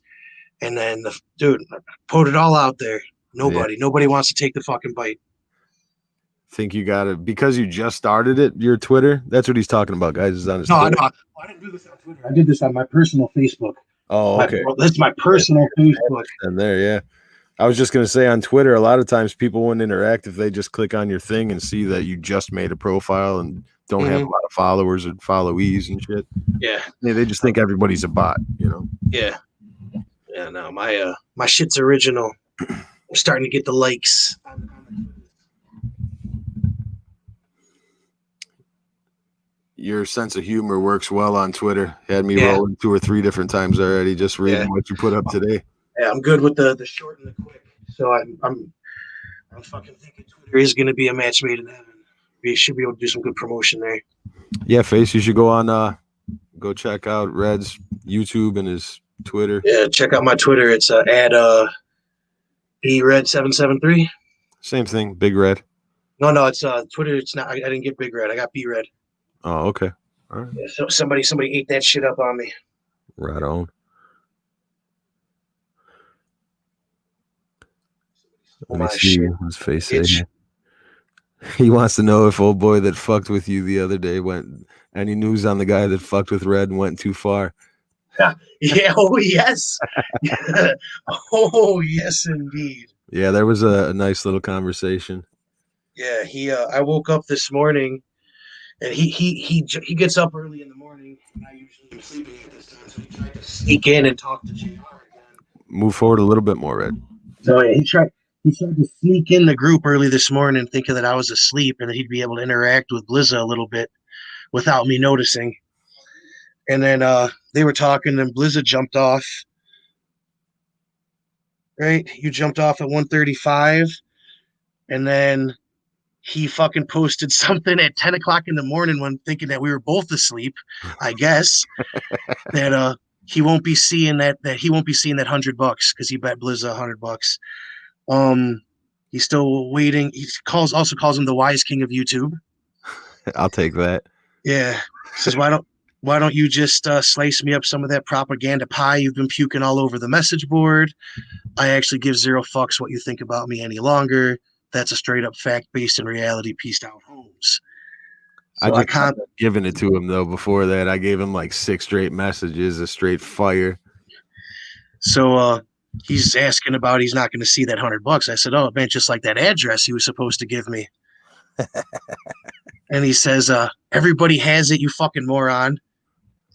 and then the dude put it all out there. Nobody wants to take the fucking bite.
Think you got it because you just started it, your Twitter? That's what he's talking about, guys. Is on his
No,
Twitter.
no, I didn't do this on Twitter. I did this on my personal Facebook.
Oh, okay.
That's my personal Facebook.
And there, yeah. I was just going to say on Twitter, a lot of times people wouldn't interact if they just click on your thing and see that you just made a profile and don't have a lot of followers or followees and shit.
Yeah.
They just think everybody's a bot, you know?
Yeah. Yeah, no, my shit's original. I'm starting to get the likes.
Your sense of humor works well on Twitter. Had me rolling 2 or 3 different times already just reading what you put up today.
Yeah, I'm good with the short and the quick. So I'm fucking thinking Twitter is going to be a match made in heaven. We should be able to do some good promotion there.
Yeah, Face, you should go on go check out Red's YouTube and his Twitter.
Yeah, check out my Twitter. It's at bred773.
Same thing, Big Red.
No, it's Twitter. It's not. I didn't get Big Red. I got B Red.
Oh, okay. All right.
Yeah, so somebody ate that shit up on me.
Right on. Let me see his face. He wants to know if old boy that fucked with you the other day went. Any news on the guy that fucked with Red and went too far?
Yeah. Oh yes. Oh yes, indeed.
Yeah, there was a nice little conversation.
Yeah, I woke up this morning, and he gets up early in the morning, and I usually am sleeping at this time, so he tried to sneak in and talk to JR again.
Move forward a little bit more, Red.
So yeah, he tried to sneak in the group early this morning, thinking that I was asleep and that he'd be able to interact with Blizza a little bit without me noticing. And then they were talking, and Blizza jumped off. Right, you jumped off at 1:35, and then he fucking posted something at 10 o'clock in the morning when thinking that we were both asleep, I guess, that he won't be seeing that he won't be seeing that $100 because he bet Blizza $100. He's still waiting. He also calls him the wise king of YouTube.
I'll take that.
Yeah. He says, why don't you just slice me up some of that propaganda pie you've been puking all over the message board? I actually give 0 fucks what you think about me any longer. That's a straight up fact based in reality. Peaced out, Holmes. So
I just given it to him though. Before that, I gave him like 6 straight messages, a straight fire.
So he's asking about he's not going to see that $100. I said, oh man, just like that address he was supposed to give me. And he says, everybody has it, you fucking moron.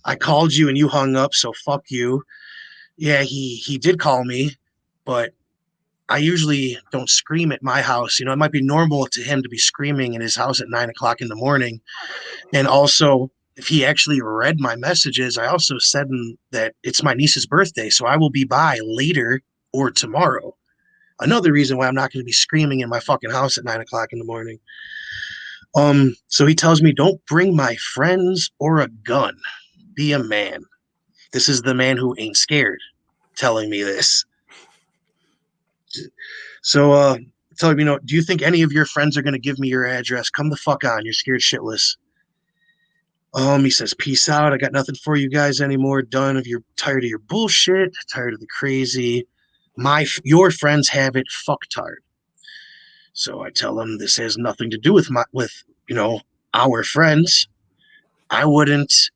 I called you and you hung up, so fuck you. Yeah, he did call me, but I usually don't scream at my house. You know, it might be normal to him to be screaming in his house at 9 o'clock in the morning. And also, if he actually read my messages, I also said that it's my niece's birthday, so I will be by later or tomorrow. Another reason why I'm not going to be screaming in my fucking house at 9 o'clock in the morning. So he tells me, don't bring my friends or a gun. Be a man. This is the man who ain't scared telling me this. So tell me, do you think any of your friends are going to give me your address? Come the fuck on. You're scared shitless. He says, peace out. I got nothing for you guys anymore. Done. If you're tired of your bullshit, tired of the crazy, your friends have it fucktard. So I tell him this has nothing to do with our friends. I wouldn't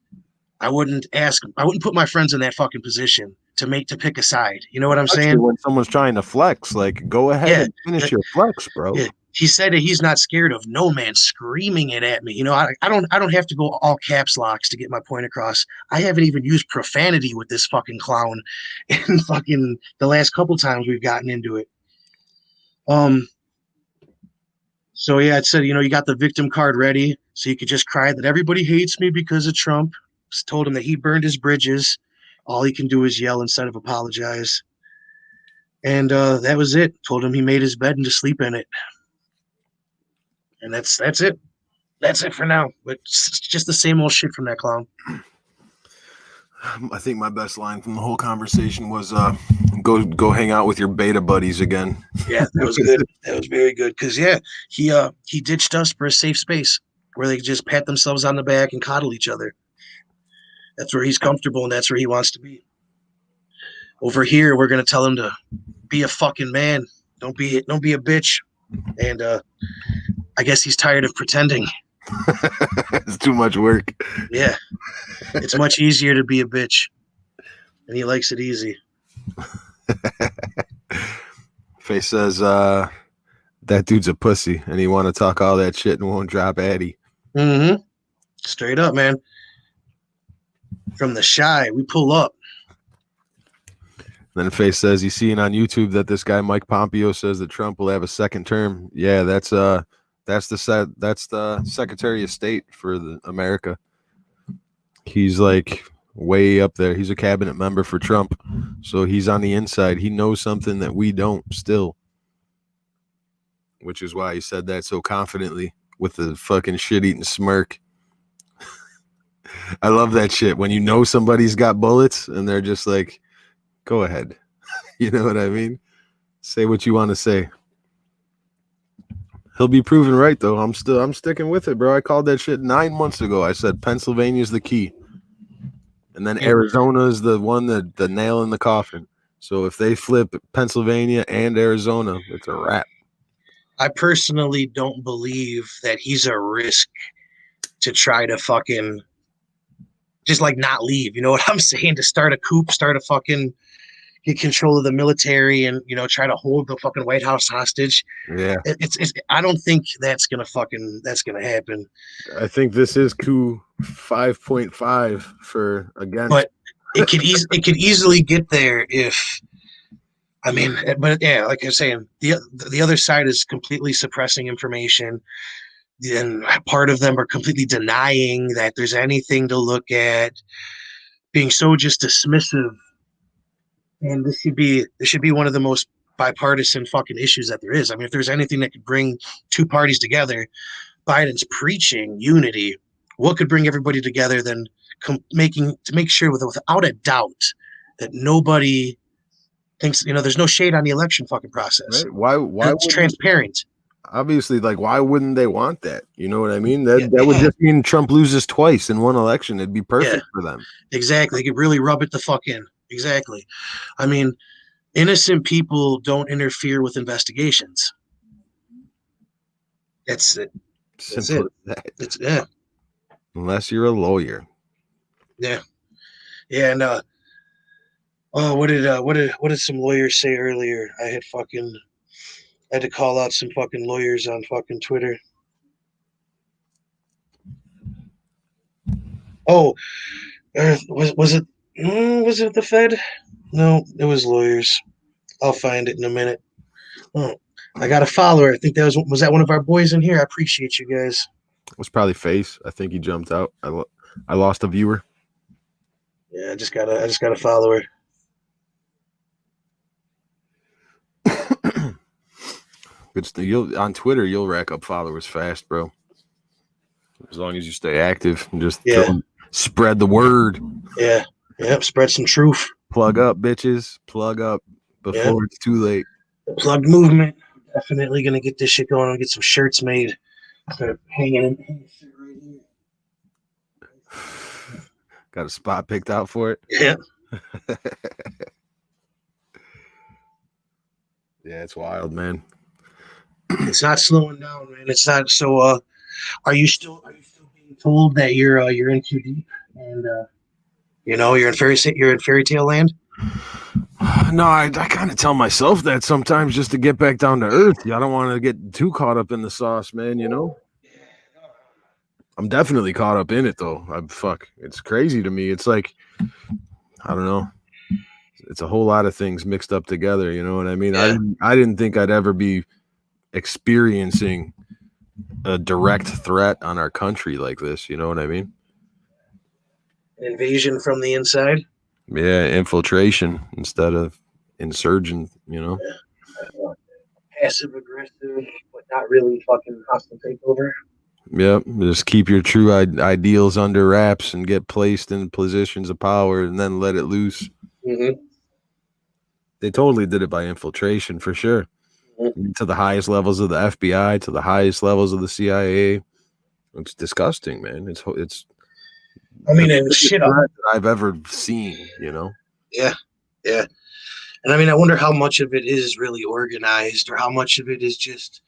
put my friends in that fucking position to pick a side. You know what I'm saying?
When someone's trying to flex, like, go ahead and finish your flex, bro.
Yeah. He said that he's not scared of no man screaming it at me. You know, I don't have to go all caps locks to get my point across. I haven't even used profanity with this fucking clown in fucking the last couple times we've gotten into it. So yeah, it said, you got the victim card ready, so you could just cry that everybody hates me because of Trump. Just told him that he burned his bridges. All he can do is yell instead of apologize. And that was it. Told him he made his bed and to sleep in it. And that's it. That's it for now. But it's just the same old shit from that clown.
I think my best line from the whole conversation was go hang out with your beta buddies again.
Yeah, that was good. That was very good. Because he ditched us for a safe space where they could just pat themselves on the back and coddle each other. That's where he's comfortable, and that's where he wants to be. Over here, we're going to tell him to be a fucking man. Don't be a bitch. And I guess he's tired of pretending.
It's too much work.
Yeah, it's much easier to be a bitch, and he likes it easy.
Face says that dude's a pussy and he want to talk all that shit and won't drop Addy.
Mm-hmm. Straight up, man. From the shy, we pull up.
Then Face says he's seeing on YouTube that this guy Mike Pompeo says that Trump will have a second term. Yeah, that's the Secretary of State for America. He's like way up there. He's a cabinet member for Trump, so he's on the inside. He knows something that we don't still, which is why he said that so confidently with the fucking shit-eating smirk. I love that shit when you know somebody's got bullets and they're just like, go ahead. You know what I mean? Say what you want to say. He'll be proven right though. I'm sticking with it, bro. I called that shit 9 months ago. I said Pennsylvania's the key. And then Arizona is the one that the nail in the coffin. So if they flip Pennsylvania and Arizona, it's a wrap.
I personally don't believe that he's a risk to try to fucking just like not leave. You know what I'm saying? To start a coup, start a fucking get control of the military and, you know, try to hold the fucking White House hostage.
Yeah.
It's I don't think that's gonna happen.
I think this is coup 5.5 for against.
But it could easily get there if I mean, but yeah, like I was saying, the other side is completely suppressing information, and part of them are completely denying that there's anything to look at, being so just dismissive. And this should be one of the most bipartisan fucking issues that there is. I mean, if there's anything that could bring two parties together, Biden's preaching unity. What could bring everybody together than make sure without a doubt that nobody thinks, you know, there's no shade on the election fucking process.
Right? Why
it's transparent.
Obviously, like, why wouldn't they want that? You know what I mean? That would just mean Trump loses twice in one election. It'd be perfect for them.
Exactly. They could really rub it the fuck in. Exactly. I mean, innocent people don't interfere with investigations. That's it.
Simple as that.
It's
Unless you're a lawyer.
Yeah. Yeah, and what did some lawyers say earlier? I had to call out some fucking lawyers on fucking Twitter. Oh, was it the Fed? No, it was lawyers. I'll find it in a minute. Oh, I got a follower. I think that was that one of our boys in here. I appreciate you guys.
It was probably Face. I think he jumped out. I lost a viewer.
Yeah, I just got a follower.
You'll on Twitter, you'll rack up followers fast, bro. As long as you stay active and just spread the word.
Yeah. Yep. Spread some truth.
Plug up, bitches. Plug up before it's too late.
The plug movement. Definitely gonna get this shit going and get some shirts made. Start hanging shit right here.
Got a spot picked out for it.
Yeah.
Yeah, it's wild, man.
It's not slowing down, man. It's not. So, are you still being told that you're in too deep and you know you're in fairy tale land?
No, I kind of tell myself that sometimes just to get back down to earth. I don't want to get too caught up in the sauce, man. You know. I'm definitely caught up in it though. It's crazy to me. It's like I don't know. It's a whole lot of things mixed up together. You know what I mean?
Yeah.
I didn't think I'd ever be experiencing a direct threat on our country like this. You know what I mean?
An invasion from the inside.
Yeah, infiltration instead of insurgent. You know,
passive aggressive, but not really fucking hostile takeover.
Yep, just keep your true ideals under wraps and get placed in positions of power, and then let it loose.
Mm-hmm.
They totally did it by infiltration for sure. Mm-hmm. To the highest levels of the FBI, to the highest levels of the CIA. It's disgusting, man. It's.
I mean, and shit
that I've ever seen, you know.
Yeah, yeah, And I mean, I wonder how much of it is really organized or how much of it is just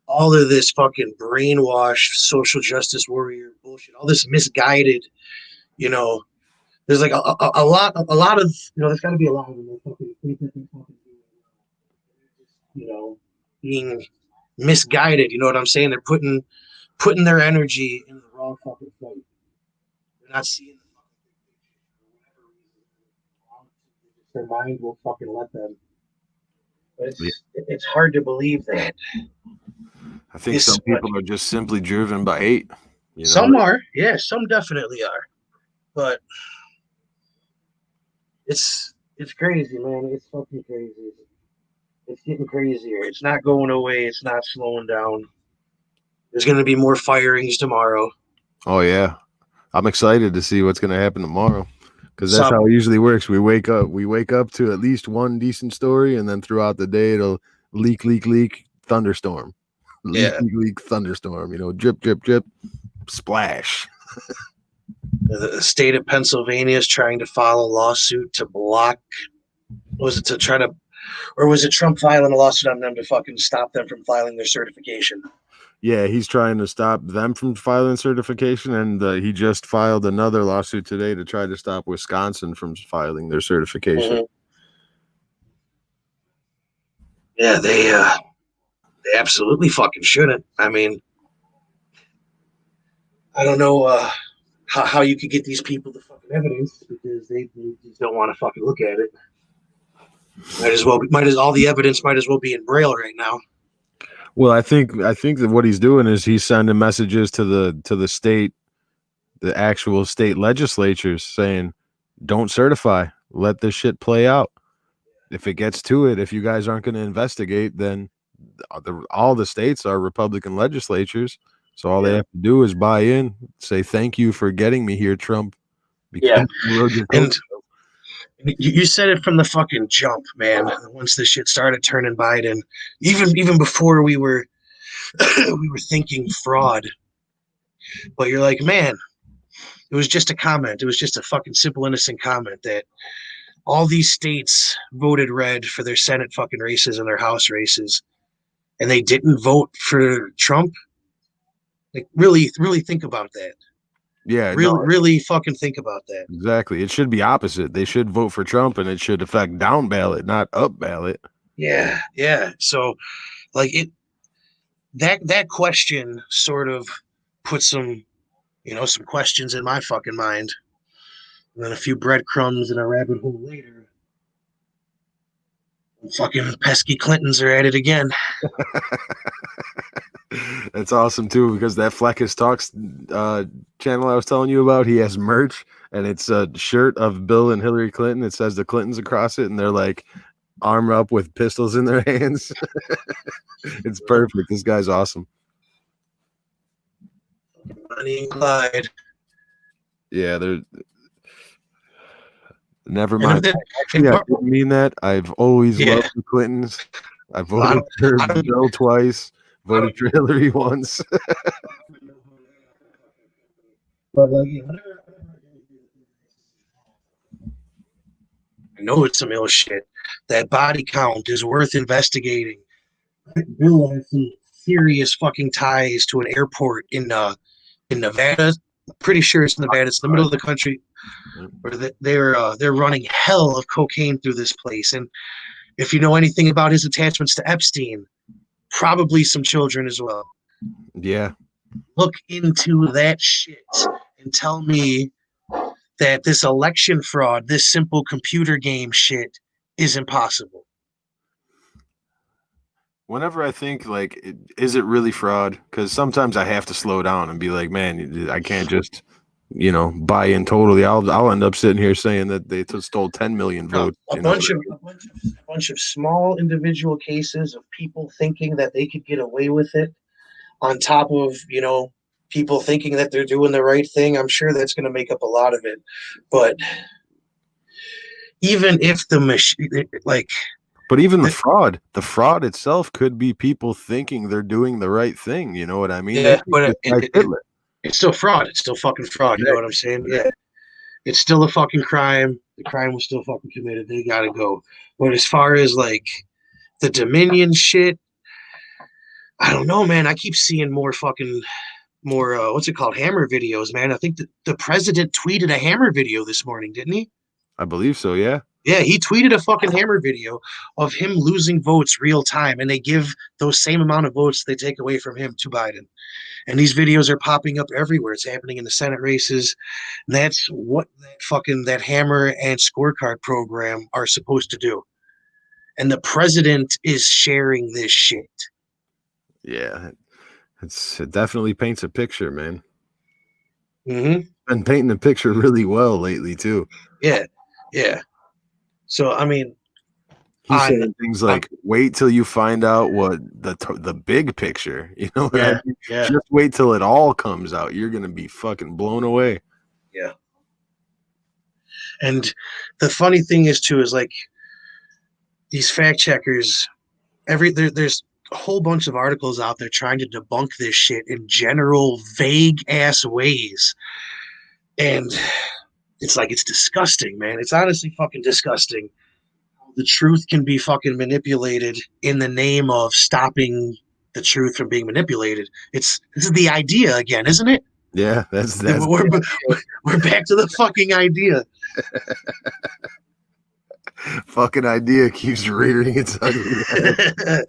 all of this fucking brainwashed social justice warrior bullshit, all this misguided, you know, there's like a lot of, there's got to be a lot of them that fucking think that they're fucking you know, being misguided. You know what I'm saying? They're putting their energy in the wrong fucking place. They're not seeing the fucking picture. Their mind will fucking let them. But it's hard to believe that.
I think some people are just simply driven by hate. You know?
Some are, yeah, some definitely are. But it's crazy, man. It's fucking crazy. It's getting crazier. It's not going away. It's not slowing down. There's going to be more firings tomorrow.
Oh yeah, I'm excited to see what's going to happen tomorrow, because that's how it usually works. We wake up to at least one decent story, and then throughout the day it'll leak, thunderstorm, leak, thunderstorm. You know, drip, drip, drip, splash.
The state of Pennsylvania is trying to file a lawsuit to block. Was it to try to, or was it Trump filing a lawsuit on them to fucking stop them from filing their certification?
Yeah, he's trying to stop them from filing certification, and he just filed another lawsuit today to try to stop Wisconsin from filing their certification.
Mm-hmm. Yeah, they absolutely fucking shouldn't. I mean, I don't know how you could get these people the fucking evidence, because they just don't want to fucking look at it. All the evidence might as well be in Braille right now.
Well, I think that what he's doing is he's sending messages to the state, the actual state legislatures, saying, don't certify, let this shit play out. If it gets to it, if you guys aren't going to investigate, then all the states are Republican legislatures. So all they have to do is buy in, say, thank you for getting me here, Trump.
Yeah. And you said it from the fucking jump, man. Once this shit started turning Biden, even before we were thinking fraud, but you're like, man, it was just a comment. It was just a fucking simple, innocent comment that all these states voted red for their Senate fucking races and their House races, and they didn't vote for Trump. Like, really think about that.
Yeah,
really fucking think about that.
Exactly. It should be opposite. They should vote for Trump, and it should affect down ballot, not up ballot.
Yeah. So, like, that question sort of put some questions in my fucking mind, and then a few breadcrumbs and a rabbit hole later, fucking pesky Clintons are at it again.
That's awesome too, because that Fleckus Talks channel I was telling you about, he has merch, and it's a shirt of Bill and Hillary Clinton. It says the Clintons across it, and they're like armed up with pistols in their hands. It's perfect. This guy's awesome.
Bonnie and Clyde.
Yeah, they're. Never mind. Actually, I didn't mean that. I've always loved the Clintons. I voted for Bill twice. Voted for Hillary once.
But like, I know it's some ill shit. That body count is worth investigating. Bill has some serious fucking ties to an airport in Nevada. I'm pretty sure it's Nevada. It's in the middle of the country, where they're running hell of cocaine through this place. And if you know anything about his attachments to Epstein, probably some children as well.
Yeah.
Look into that shit and tell me that this election fraud, this simple computer game shit, is impossible.
Whenever I think, like, is it really fraud? Because sometimes I have to slow down and be like, man, I can't just, buy in totally. I'll end up sitting here saying that they stole 10 million votes.
A bunch of small individual cases of people thinking that they could get away with it, on top of, people thinking that they're doing the right thing. I'm sure that's going to make up a lot of it. But even if the machine,
but even the fraud itself could be people thinking they're doing the right thing. You know what I mean?
Yeah, but it's still fraud. It's still fucking fraud. You know what I'm saying? Yeah. It's still a fucking crime. The crime was still fucking committed. They gotta go. But as far as like the Dominion shit, I don't know, man. I keep seeing more what's it called, Hammer videos, man. I think the president tweeted a Hammer video this morning, didn't he?
I believe so, yeah.
Yeah, he tweeted a fucking Hammer video of him losing votes real time, and they give those same amount of votes they take away from him to Biden. And these videos are popping up everywhere. It's happening in the Senate races. And that's what that Hammer and scorecard program are supposed to do. And the president is sharing this shit.
Yeah, it definitely paints a picture, man.
Mm-hmm.
Been painting the picture really well lately too.
Yeah, yeah. So I mean,
he's saying things like, "Wait till you find out what the big picture." You know what I mean?
Yeah.
Just wait till it all comes out. You're gonna be fucking blown away.
Yeah. And the funny thing is too is like these fact checkers. There's a whole bunch of articles out there trying to debunk this shit in general, vague ass ways, and it's like it's disgusting, man. It's honestly fucking disgusting. The truth can be fucking manipulated in the name of stopping the truth from being manipulated. This is the idea again, isn't it?
Yeah, that's
we're back to the fucking idea.
Fucking idea keeps rearing its ugly head.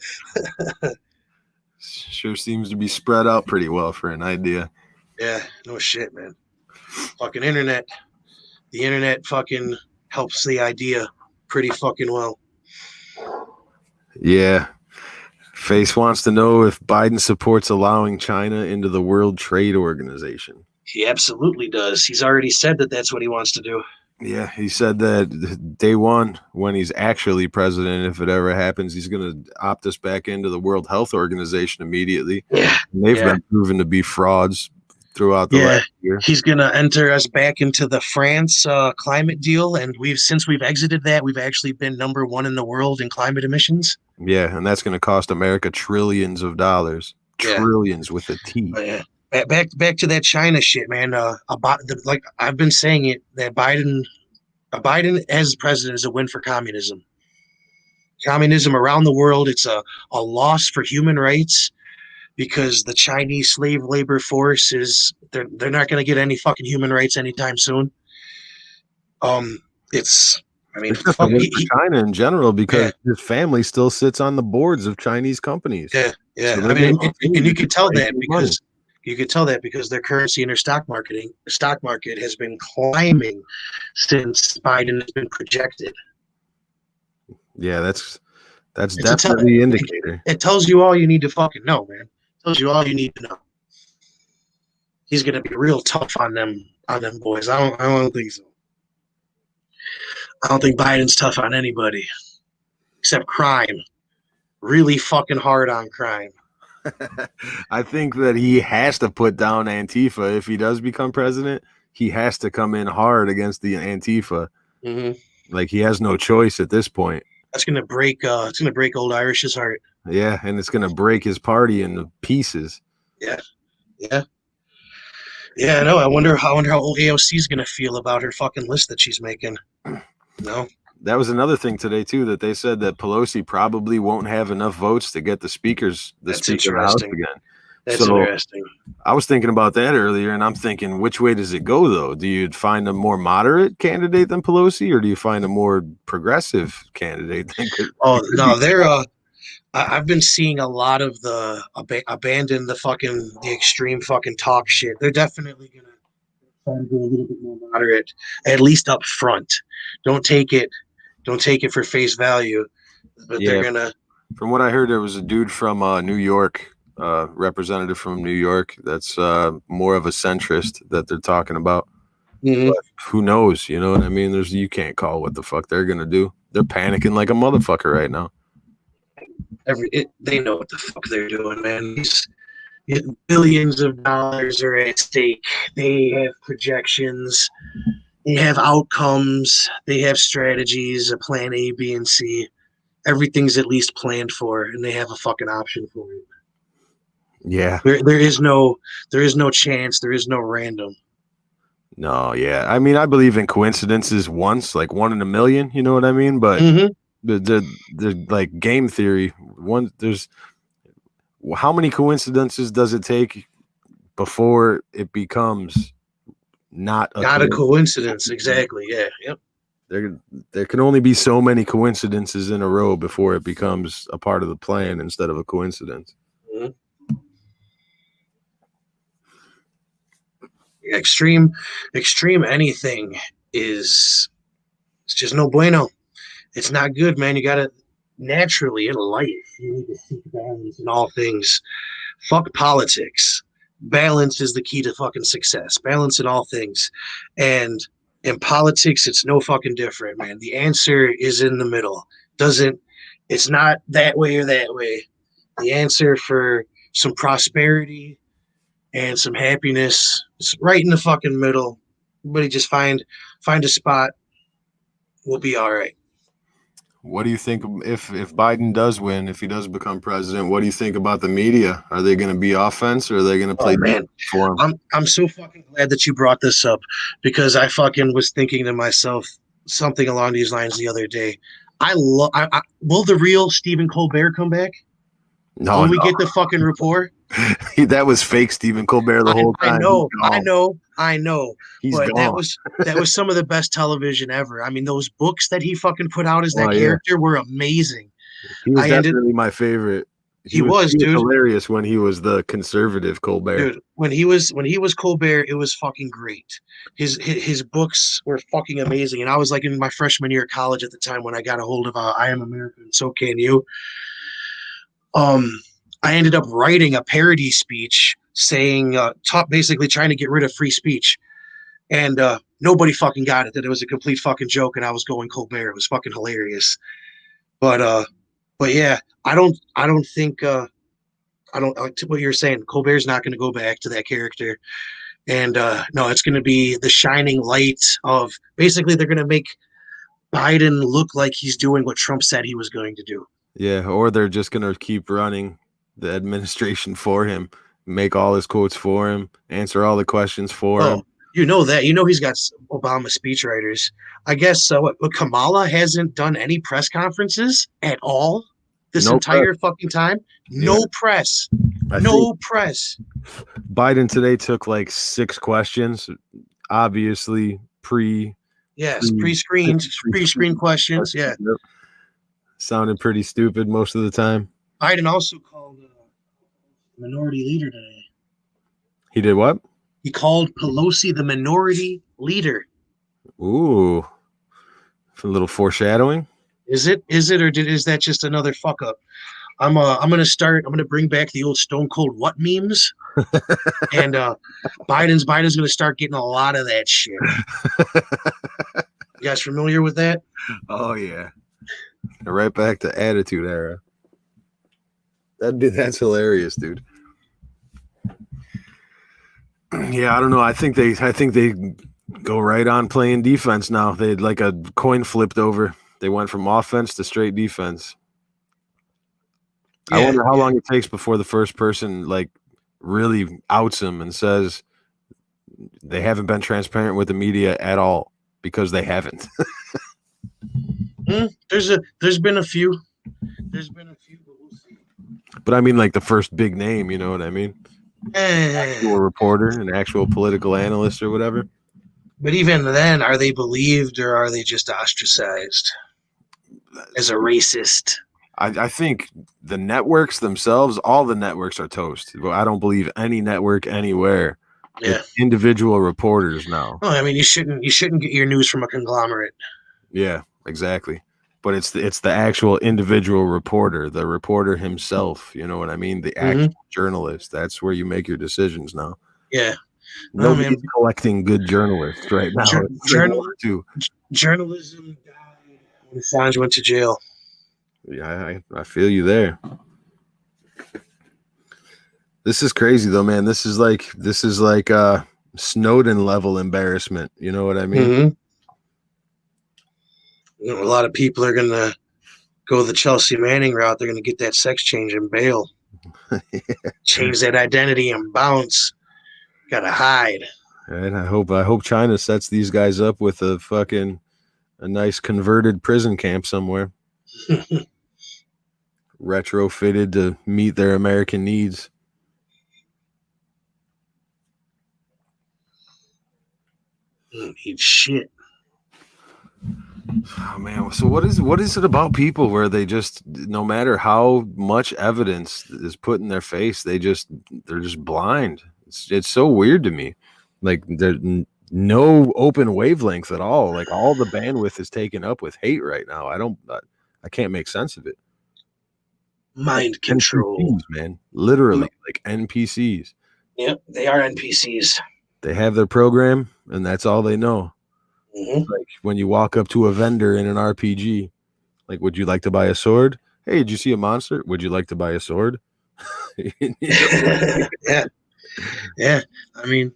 Sure seems to be spread out pretty well for an idea.
Yeah, no shit, man. Fucking internet. The internet fucking helps the idea pretty fucking well.
Yeah. Face wants to know if Biden supports allowing China into the World Trade Organization.
He absolutely does. He's already said that that's what he wants to do.
Yeah, he said that day one, when he's actually president, if it ever happens, he's going to opt us back into the World Health Organization immediately.
Yeah.
And they've been proven to be frauds throughout the last year.
He's going to enter us back into the France climate deal. And since we've exited that, we've actually been number one in the world in climate emissions.
Yeah, and that's going to cost America trillions of dollars. Trillions with a T.
Yeah. Back to that China shit, man. Like I've been saying it, that Biden as president is a win for communism. Communism around the world, it's a loss for human rights because the Chinese slave labor force they're not going to get any fucking human rights anytime soon. It's
for China in general because his family still sits on the boards of Chinese companies.
Yeah. So and you can tell that because. You could tell that because their currency and their stock market has been climbing since Biden has been projected.
Yeah, that's definitely the indicator.
It tells you all you need to fucking know, man. It tells you all you need to know. He's gonna be real tough on them boys. I don't think so. I don't think Biden's tough on anybody except crime. Really fucking hard on crime.
I think that he has to put down Antifa if he does become president. He has to come in hard against the Antifa.
Mm-hmm.
Like he has no choice at this point.
That's gonna break. It's gonna break old Irish's heart.
Yeah, and it's gonna break his party into pieces.
Yeah. I know. I wonder how old AOC is gonna feel about her fucking list that she's making. No.
That was another thing today too, that they said that Pelosi probably won't have enough votes to get the speaker of the House again.
That's interesting.
I was thinking about that earlier, and I'm thinking, which way does it go though? Do you find a more moderate candidate than Pelosi, or do you find a more progressive candidate?
Oh no, I've been seeing a lot of the abandon the extreme fucking talk shit. They're definitely gonna try to go a little bit more moderate, at least up front. Don't take it for face value, but they're gonna.
From what I heard, there was a dude from New York, representative from New York, that's more of a centrist that they're talking about.
Mm-hmm.
But who knows? You know what I mean? You can't call what the fuck they're gonna do. They're panicking like a motherfucker right now.
They know what the fuck they're doing, man. These billions of dollars are at stake. They have projections. They have outcomes. They have strategies, a plan A, B, and C. Everything's at least planned for, and they have a fucking option for it.
Yeah.
There is no chance. There is no random.
No, yeah. I mean, I believe in coincidences once, like one in a million. You know what I mean? But
Mm-hmm.
the like game theory. There's how many coincidences does it take before it becomes not a
Not a
coincidence?
coincidence. Exactly. Yeah. Yep.
There can only be so many coincidences in a row before it becomes a part of the plan instead of a coincidence.
Mhm. Extreme, extreme anything is it's just no bueno. It's not good, man. You gotta naturally in life, you need to seek balance in all things. Fuck politics. Balance is the key to fucking success. Balance in all things. And in politics, it's no fucking different, man. The answer is in the middle. Doesn't it's not that way or that way. The answer for some prosperity and some happiness is right in the fucking middle. Everybody just find a spot. We'll be all right.
What do you think if Biden does win, if he does become president? What do you think about the media? Are they going to be offense or are they going to
Oh
play defense
man,
for him?
I'm so fucking glad that you brought this up because I fucking was thinking to myself something along these lines the other day. Will the real Stephen Colbert come back?
No,
Will we
no,
get the fucking rapport?
that was fake. Stephen Colbert the whole
I
time. He's
know, I
gone.
know, I know,
He's
but
gone.
that was some of the best television ever. I mean, those books that he fucking put out as
Oh
that
yeah,
character were amazing.
he was
I ended
definitely my favorite.
he was,
He was
dude.
hilarious when he was the conservative Colbert.
Dude, when he was Colbert, it was fucking great. His books were fucking amazing, and I was like in my freshman year of college at the time when I got a hold of "I Am American, So Can You." Um, I ended up writing a parody speech saying, basically trying to get rid of free speech, and nobody fucking got it. That it was a complete fucking joke, and I was going Colbert. It was fucking hilarious. But uh, but yeah, I don't think I don't like what you're saying. Colbert's not going to go back to that character. And no, it's going to be the shining light of basically they're going to make Biden look like he's doing what Trump said he was going to do.
Yeah, or they're just gonna keep running the administration for him, make all his quotes for him, answer all the questions for
Oh,
him.
you know that. You know he's got Obama speechwriters. I guess but Kamala hasn't done any press conferences at all this
No press.
entire fucking time.
Yeah,
No press.
I think
No press.
Biden today took like 6 questions, obviously
Yes,
pre
pre-screened questions. Yeah.
questions. Yep. Sounded pretty stupid most of the time.
Biden also called minority leader today.
He did what?
He called Pelosi the minority leader.
Ooh, a little foreshadowing.
Is it? Is that just another fuck up? I'm gonna bring back the old Stone Cold what memes, and Biden's gonna start getting a lot of that shit. You guys familiar with that?
Oh yeah, right back to Attitude Era. That's hilarious, dude. Yeah, I don't know. I think they go right on playing defense now. They like a coin flipped over. They went from offense to straight defense. I
Yeah,
wonder how
yeah.
long it takes before the first person like really outs him and says they haven't been transparent with the media at all because they haven't.
There's been a few. There's been a few, but we'll see.
But I mean like the first big name, you know what I mean? Actual reporter, an actual political analyst or whatever.
But even then, are they believed or are they just ostracized as a racist?
I think the networks themselves, all the networks are toast. Well, I don't believe any network anywhere.
Yeah.
It's individual reporters now.
Oh, I mean, you shouldn't get your news from a conglomerate.
Yeah, exactly. But it's the actual individual reporter, the reporter himself. You know what I mean? The actual journalist. That's where you make your decisions now.
Yeah.
Nobody's collecting good journalists right now.
Journalism died when Assange went to jail.
Yeah, I feel you there. This is crazy though, man. This is like Snowden level embarrassment. You know what I mean?
Mm-hmm. You know, a lot of people are gonna go the Chelsea Manning route. They're gonna get that sex change and bail. Yeah. Change that identity and bounce. Gotta hide.
Right. I hope China sets these guys up with a nice converted prison camp somewhere, retrofitted to meet their American needs.
Eat shit.
Oh man, so what is it about people where they just, no matter how much evidence is put in their face, they're just blind. It's so weird to me. Like there's no open wavelength at all. Like all the bandwidth is taken up with hate right now. I can't make sense of it. Like
Mind control.
NPCs, man. Literally, like NPCs.
Yep, they are NPCs.
They have their program and that's all they know.
Mm-hmm.
Like when you walk up to a vendor in an RPG, like, would you like to buy a sword? Hey, did you see a monster? Would you like to buy a sword?
Yeah, yeah. I mean,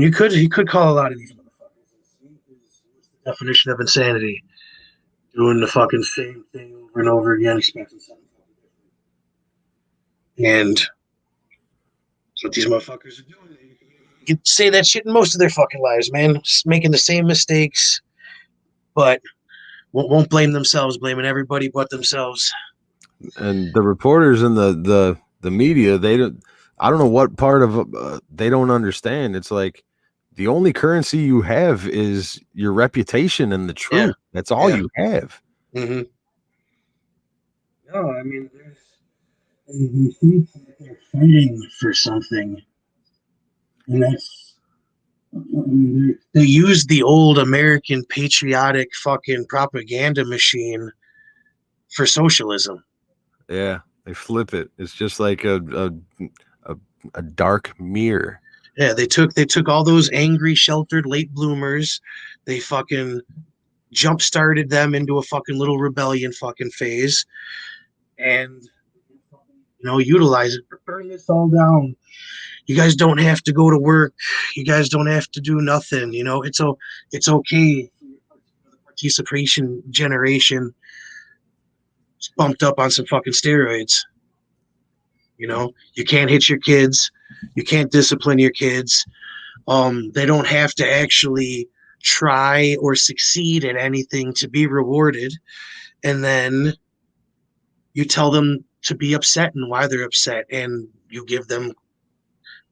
you could call a lot of these motherfuckers. What's the definition of insanity? Doing the fucking same thing over and over again, expecting something different. And that's what these motherfuckers are doing. You can say that shit in most of their fucking lives, man. Just making the same mistakes, but won't blame themselves, blaming everybody but themselves.
And the reporters and the media, I don't know what part of they don't understand. It's like the only currency you have is your reputation and the truth.
Yeah.
That's all
Yeah.
you have.
Mm-hmm. No, I mean, you think that they're fighting for something, and that's. They use the old American patriotic fucking propaganda machine for socialism.
Yeah, they flip it. It's just like a, a dark mirror.
Yeah, they took all those angry, sheltered late bloomers. They fucking jump started them into a fucking little rebellion fucking phase, and utilize it. Burn this all down. You guys don't have to go to work. You guys don't have to do nothing. It's okay. The participation generation is bumped up on some fucking steroids. You can't hit your kids. You can't discipline your kids. They don't have to actually try or succeed at anything to be rewarded. And then you tell them to be upset and why they're upset, and you give them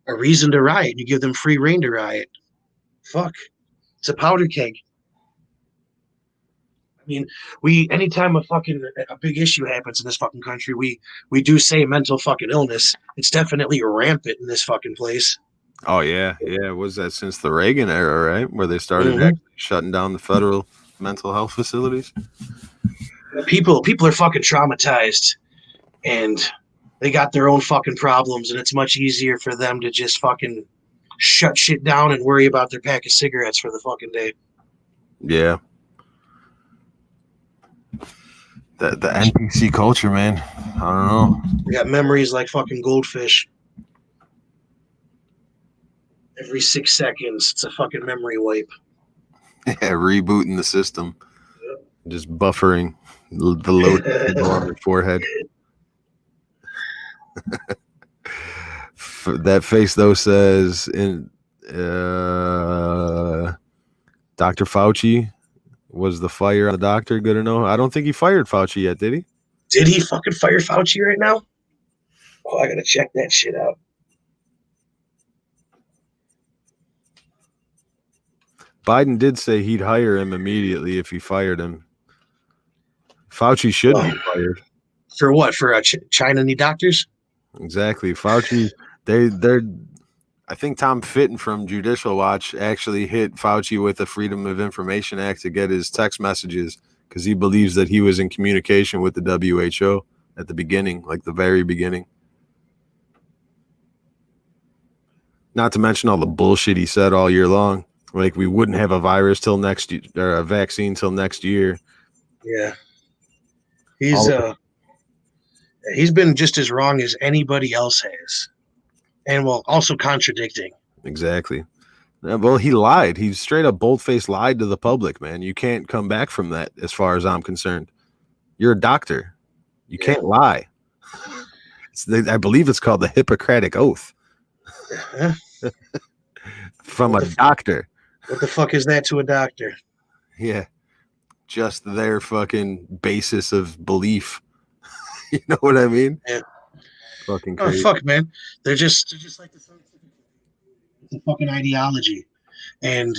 a reason to riot. You give them free reign to riot. Fuck. It's a powder keg. I mean, anytime a big issue happens in this fucking country, we do say mental fucking illness. It's definitely rampant in this fucking place.
Oh yeah. Was that since the Reagan era, right? Where they started actually shutting down the federal mental health facilities?
People are fucking traumatized, and they got their own fucking problems, and it's much easier for them to just fucking shut shit down and worry about their pack of cigarettes for the fucking day.
Yeah. The NPC culture, man. I don't know.
We got memories like fucking goldfish. Every 6 seconds, it's a fucking memory wipe.
Yeah, rebooting the system. Yep. Just buffering the load on your forehead. That face, though, says Dr. Fauci, was the fire on the doctor good or no? I don't think he fired Fauci yet, did he?
Did he fucking fire Fauci right now? Oh, I gotta check that shit out.
Biden did say he'd hire him immediately if he fired him. Fauci should be fired.
For what? For China need doctors?
Exactly. Fauci, they're I think Tom Fitton from Judicial Watch actually hit Fauci with the Freedom of Information Act to get his text messages because he believes that he was in communication with the WHO at the beginning, like the very beginning. Not to mention all the bullshit he said all year long. Like we wouldn't have a virus till next year, or a vaccine till next year.
Yeah. He's been just as wrong as anybody else has. And also contradicting.
Exactly. Yeah, well, he lied. He straight up bold-faced lied to the public, man. You can't come back from that as far as I'm concerned. You're a doctor. You can't lie. I believe it's called the Hippocratic Oath. from
What
a
the
doctor.
What the fuck is that to a doctor?
Yeah, just their fucking basis of belief. You know what I mean?
Yeah.
Fucking
Oh
crazy.
fuck, man. They're just like the scientific. It's a fucking ideology, and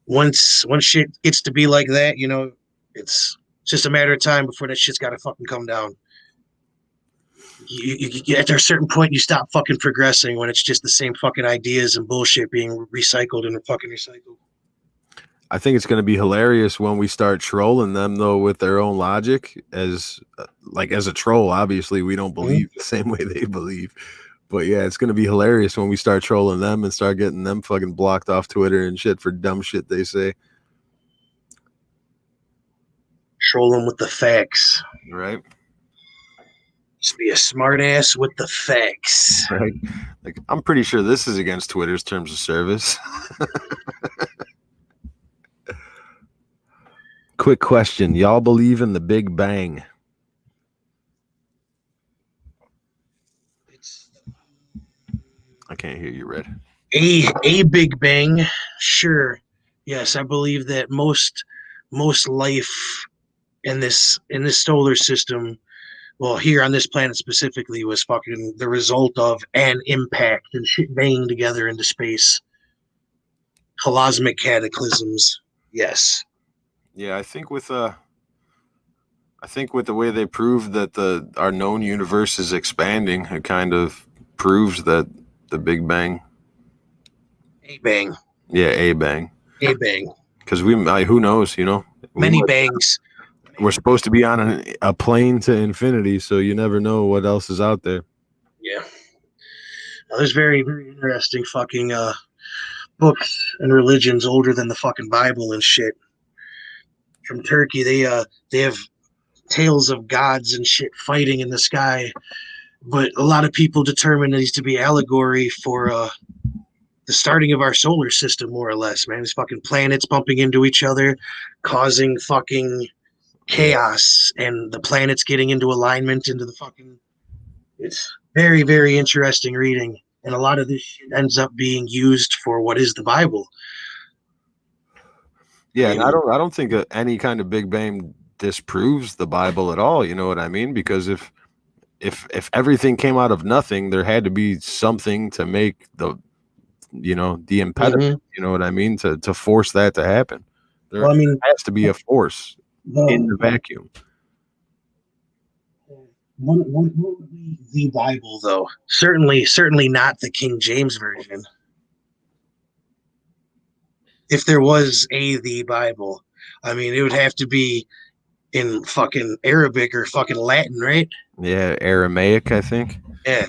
once shit gets to be like that, it's just a matter of time before that shit's got to fucking come down. At a certain point, you stop fucking progressing when it's just the same fucking ideas and bullshit being recycled and fucking recycled.
I think it's going to be hilarious when we start trolling them though with their own logic as as a troll. Obviously, we don't believe the same way they believe. But yeah, it's going to be hilarious when we start trolling them and start getting them fucking blocked off Twitter and shit for dumb shit they say.
Troll them with the facts.
Right?
Just be a smart ass with the facts.
Right. Like, I'm pretty sure this is against Twitter's terms of service. Quick question. Y'all believe in the Big Bang? I can't hear you, Red.
A Big Bang, sure. Yes, I believe that most life in this solar system, well, here on this planet specifically, was fucking the result of an impact and shit banging together into space. Cosmic cataclysms. Yes.
Yeah, I think with the way they proved that our known universe is expanding, it kind of proves that the Big Bang.
A bang.
Yeah, a bang.
A bang.
Because who knows,
Many bangs.
We're supposed to be on a plane to infinity, so you never know what else is out there.
Yeah. There's very, very interesting fucking books and religions older than the fucking Bible and shit. From Turkey, they have tales of gods and shit fighting in the sky, but a lot of people determine these to be allegory for the starting of our solar system, more or less. Man, these fucking planets bumping into each other, causing fucking chaos, and the planets getting into alignment into the fucking. It's very, very interesting reading, and a lot of this shit ends up being used for what is the Bible.
Yeah, and I don't think any kind of Big Bang disproves the Bible at all. You know what I mean? Because if everything came out of nothing, there had to be something to make the impediment.
Mm-hmm.
You know what I mean? To force that to happen. There
Well, I mean,
has to be a force in the vacuum.
What would be the Bible, though? Certainly not the King James version. If there was the Bible, I mean, it would have to be in fucking Arabic or fucking Latin, right?
Yeah, Aramaic, I think.
Yeah,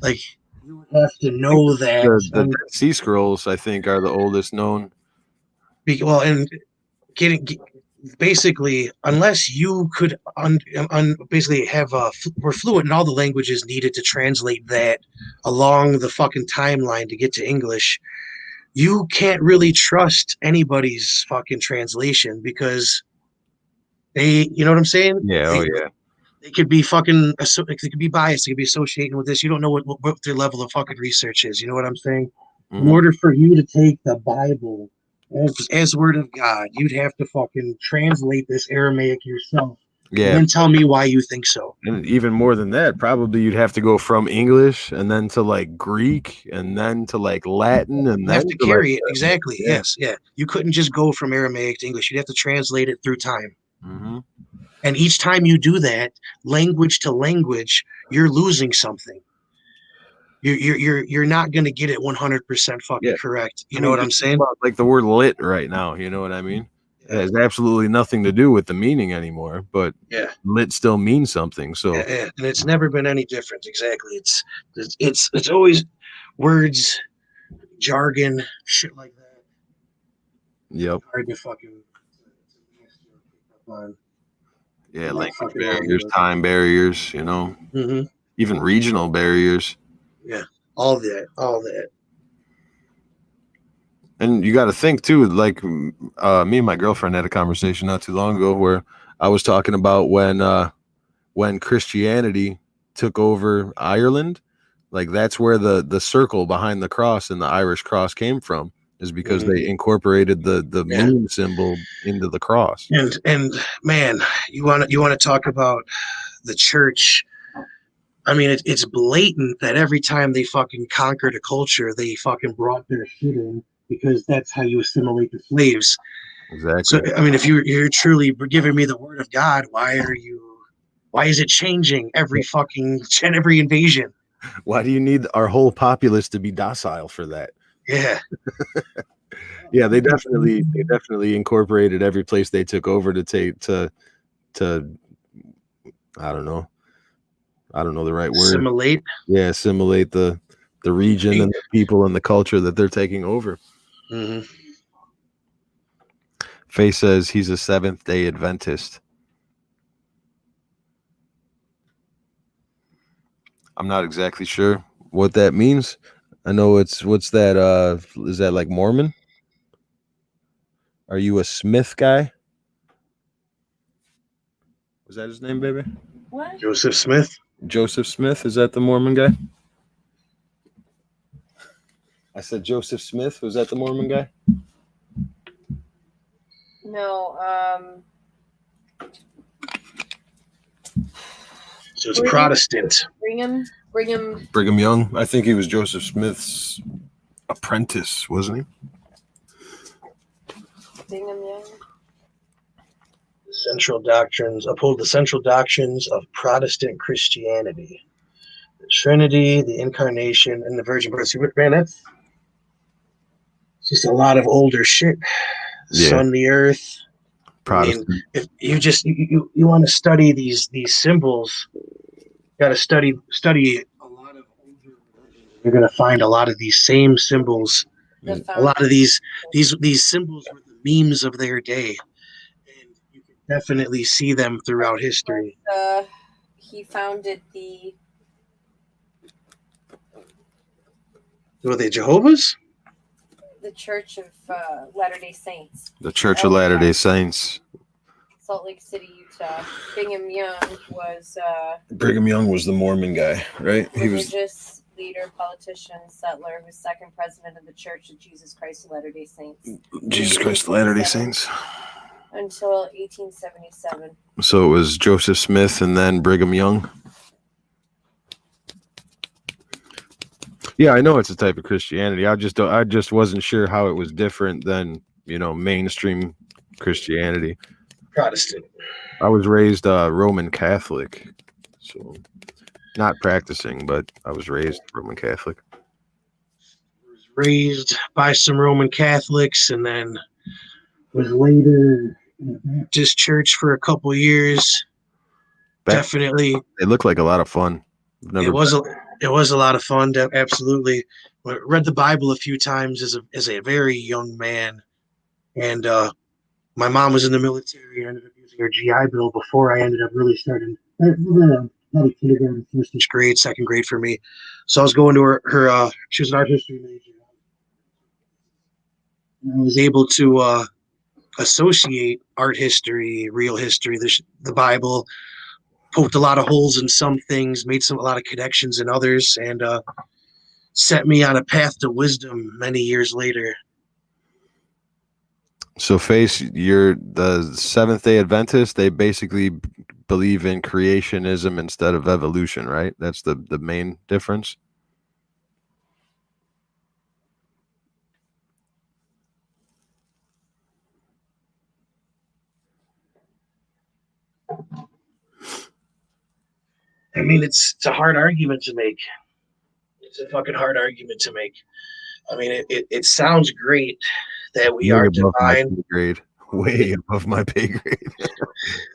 like you would have to know that.
The Dead Sea Scrolls, I think, are the oldest known.
Well, and basically, unless you could basically have we're fluent in all the languages needed to translate that along the fucking timeline to get to English, you can't really trust anybody's fucking translation because you know what I'm saying?
Yeah,
They could be fucking, they could be biased. They could be associating with this. You don't know what their level of fucking research is. You know what I'm saying?
Mm-hmm.
In order for you to take the Bible as word of God, you'd have to fucking translate this Aramaic yourself. Yeah. And then tell me why you think so.
And even more than that, probably you'd have to go from English and then to like Greek and then to like Latin and then
have to carry it. Exactly. Yeah. Yes. Yeah. You couldn't just go from Aramaic to English. You'd have to translate it through time.
Mm-hmm.
And each time you do that, language to language, you're losing something. You're not going to get it 100% fucking correct. You know what I'm saying?
Like the word lit right now, you know what I mean? It has absolutely nothing to do with the meaning anymore, but lit still means something. So
and it's never been any different. Exactly. It's always words, jargon, shit like that.
Yep.
Hard to fucking.
Yeah, language barriers, time barriers,
mm-hmm.
Even regional barriers.
Yeah, all that.
And you got to think too, like me and my girlfriend had a conversation not too long ago where I was talking about when Christianity took over Ireland, like that's where the circle behind the cross and the Irish cross came from. is because they incorporated the moon symbol into the cross.
And man, you want to talk about the church? I mean, it's blatant that every time they fucking conquered a culture, they fucking brought their shit in because that's how you assimilate the slaves.
Exactly.
So, I mean, if you're truly giving me the word of God, why is it changing every invasion?
Why do you need our whole populace to be docile for that?
Yeah.
Yeah, they definitely incorporated every place they took over to I don't know the right word.
Assimilate.
Yeah, assimilate the region and the people and the culture that they're taking over.
Mm-hmm.
Faye says he's a Seventh-day Adventist. I'm not exactly sure what that means. I know what's that? Is that like Mormon? Are you a Smith guy? Was that his name, baby?
What?
Joseph Smith.
Joseph Smith, is that the Mormon guy? I said Joseph Smith. Was that the Mormon guy?
No.
So it's Protestant.
Brigham
Young. I think he was Joseph Smith's apprentice, wasn't he?
Brigham Young.
Uphold the central doctrines of Protestant Christianity. The Trinity, the Incarnation, and the Virgin Birth. Man, that's just a lot of older shit. The sun, the earth.
Protestant.
I mean, if you just you want to study these symbols, you got to study a lot of older religions. You're going to find a lot of these same symbols. A lot of these symbols were the memes of their day, and you can definitely see them throughout history.
He founded the.
Were they Jehovah's?
The Church of Latter-day Saints.
The Church of Latter-day Saints.
Salt Lake City, Utah. Brigham Young was
the Mormon guy, right?
Religious leader, politician, settler, who's second president of the Church of Jesus Christ of Latter-day Saints.
Jesus Christ of Latter-day Saints.
Until 1877.
So it was Joseph Smith and then Brigham Young. Yeah, I know it's a type of Christianity. I just wasn't sure how it was different than, mainstream Christianity.
Protestant.
I was raised Roman Catholic, so not practicing, but I was raised Roman Catholic.
Was raised by some Roman Catholics, and then was later in the Baptist church for a couple years. Definitely,
it looked like a lot of fun.
It was a lot of fun. Absolutely, I read the Bible a few times as a very young man, and my mom was in the military. I ended up using her GI Bill before I ended up really starting. Probably kindergarten, first grade, second grade for me. So I was going to her she was an art history major. And I was able to associate art history, real history, the Bible, poked a lot of holes in some things, made a lot of connections in others, and set me on a path to wisdom many years later.
So, Face, you're the Seventh-day Adventist. They basically believe in creationism instead of evolution, right? That's the main difference.
I mean, it's a hard argument to make. It's a fucking hard argument to make. I mean, it sounds great that we are divine.
Way above my pay grade.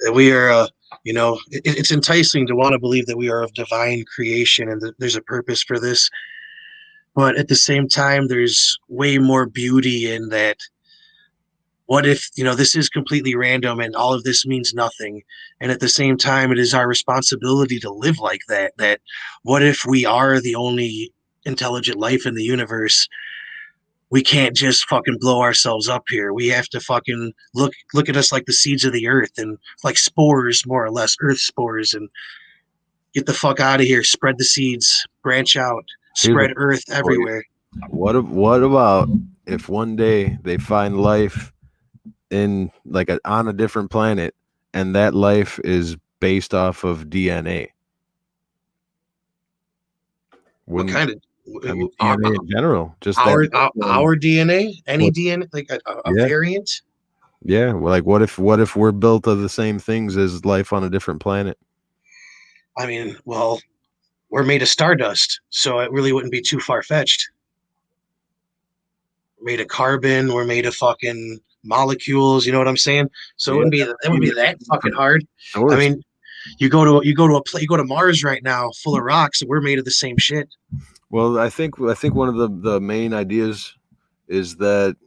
That we are, it's enticing to want to believe that we are of divine creation and that there's a purpose for this. But at the same time, there's way more beauty in that. What if, this is completely random and all of this means nothing? And at the same time, it is our responsibility to live like that. That what if we are the only intelligent life in the universe? We can't just fucking blow ourselves up here. We have to fucking look at us like the seeds of the earth and like spores, more or less, earth spores, and get the fuck out of here. Spread the seeds, branch out, spread earth everywhere.
What about if one day they find life in like on a different planet, and that life is based off of DNA?
What
Wouldn't
kind of
I mean DNA in general? Just that.
our DNA? Any
What-
DNA? Like a
Yeah,
variant?
yeah. Well, like, what if we're built of the same things as life on a different planet?
I mean, well, we're made of stardust, so it really wouldn't be too far fetched. We're made of carbon. We're made of fucking molecules. You know what I'm saying? So
Yeah,
it wouldn't be that fucking hard. I
source.
mean, you go to Mars right now, full of rocks, and we're made of the same shit.
Well, I think one of the main ideas is that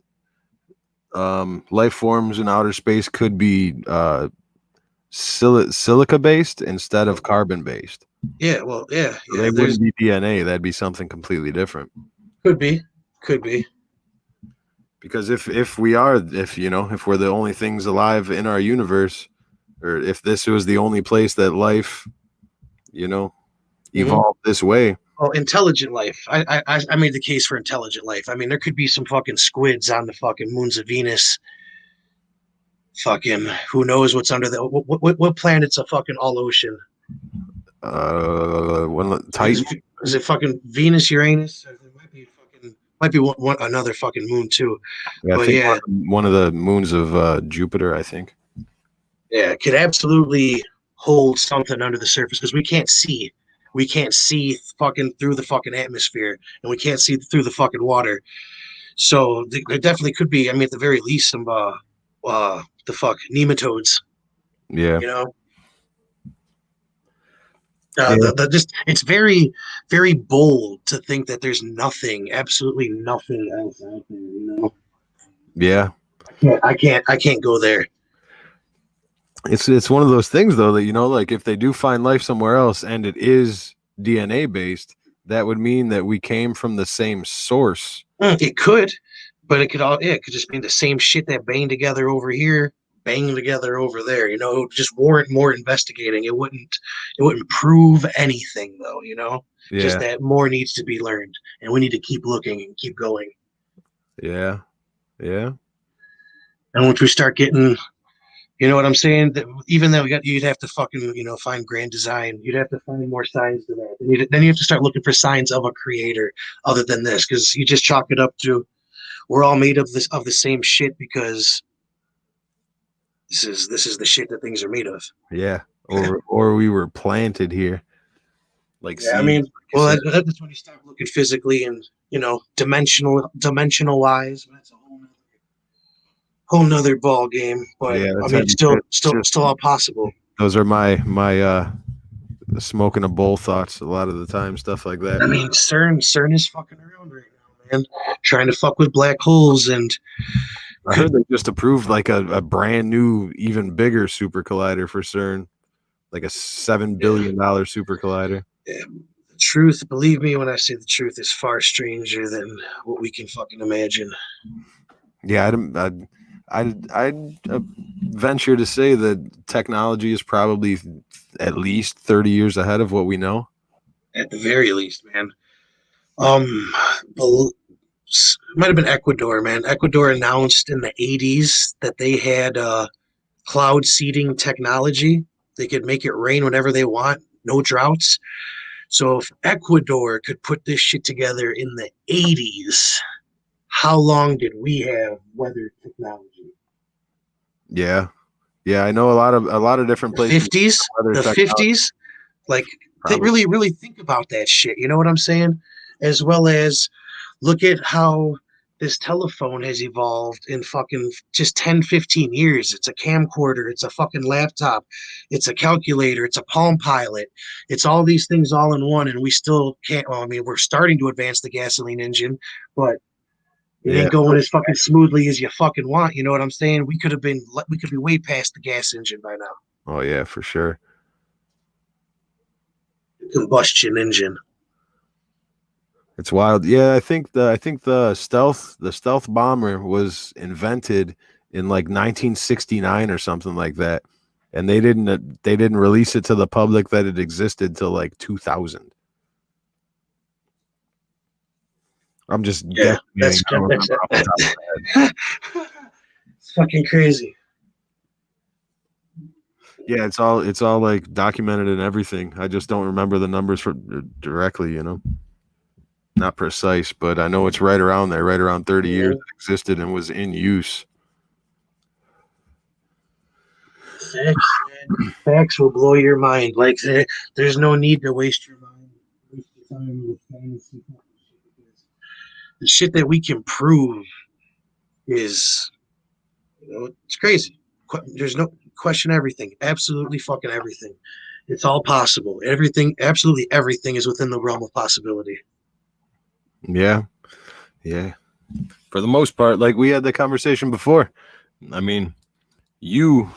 life forms in outer space could be silica based instead of carbon based.
Yeah, well, yeah,
So
yeah.
they
There's
wouldn't be DNA. That'd be something completely different.
could be, could be.
Because if we are, if we're the only things alive in our universe, or if this was the only place that life, you know,
Mhm.
evolved this way.
Oh, intelligent life. I made the case for intelligent life. I mean, there could be some fucking squids on the fucking moons of Venus. Fucking who knows what's under the what planet's a fucking all ocean?
Titan.
Is it fucking Venus, Uranus? There might be another fucking moon too.
Yeah, I
But
think
yeah,
one of the moons of Jupiter. I think.
yeah, it could absolutely hold something under the surface because we can't see. We can't see fucking through the fucking atmosphere, and we can't see through the fucking water. So there definitely could be. I mean, at the very least, some the fuck nematodes.
Yeah.
You know,
Yeah.
the just it's very very bold to think that there's nothing, absolutely nothing else out there. You know,
Yeah.
I can't go there.
It's one of those things though that like if they do find life somewhere else and it is DNA based, that would mean that we came from the same source.
It could, but it could just be the same shit that banged together over here, banging together over there. You know, it would just warrant more investigating. It wouldn't prove anything though. You know, just
Yeah.
that more needs to be learned, and we need to keep looking and keep going.
Yeah. Yeah.
And once we start getting, you know what I'm saying, that even though you'd have to fucking find grand design, you'd have to find more signs to that. Then you have to start looking for signs of a creator other than this, because you just chalk it up to we're all made of the same shit because this is the shit that things are made of.
Yeah. Or we were planted here like
Yeah, I
seeds,
mean,
like you
well,
said.
that's when you start looking physically and dimensional wise. That's a whole nother ball game. But
Yeah,
I
that's
mean,
heavy shit. It's just
still all possible.
those are my smoking a bowl thoughts a lot of the time, stuff like that.
I mean, CERN is fucking around right now, man, trying to fuck with black holes and
I heard they just approved like a brand new, even bigger super collider for CERN, like a $7 billion super collider.
the truth. Believe me when I say the truth is far stranger than what we can fucking imagine.
Yeah, I'd venture to say that technology is probably at least 30 years ahead of what we know.
At the very least, man. Um, bel- it might have been Ecuador, man. Ecuador announced in the 80s that they had cloud seeding technology. They could make it rain whenever they want, no droughts. So if Ecuador could put this shit together in the 80s, how long did we have weather technology?
Yeah, yeah, I know a lot of different
The
places.
50s?
Other
The
technology,
50s? Like, they
probably.
really think about that shit. You know what I'm saying? As well as look at how this telephone has evolved in fucking just 10, 15 years. It's a camcorder, it's a fucking laptop, it's a calculator, it's a Palm Pilot, it's all these things all in one, and we still can't. Well, I mean, we're starting to advance the gasoline engine, but it
Yeah.
ain't going as fucking smoothly as you fucking want. You know what I'm saying? We could be way past the gas engine by now.
Oh yeah, for sure.
Combustion engine.
It's wild. Yeah, I think the stealth bomber was invented in like 1969 or something like that, and they didn't release it to the public that it existed till like 2000. I'm just
Yeah,
guesstimating. I don't remember off the top of my head.
it's fucking crazy.
Yeah, it's all like documented and everything. I just don't remember the numbers directly, you know. Not precise, but I know it's right around there, right around 30 years it existed and was in use.
Facts, man. Facts will blow your mind. Like there's no need to waste your mind, waste your time with fantasy because the shit that we can prove is, it's crazy. There's no question. Everything, absolutely fucking everything. It's all possible. Everything, absolutely everything, is within the realm of possibility.
Yeah. Yeah. For the most part, like we had the conversation before. I mean, you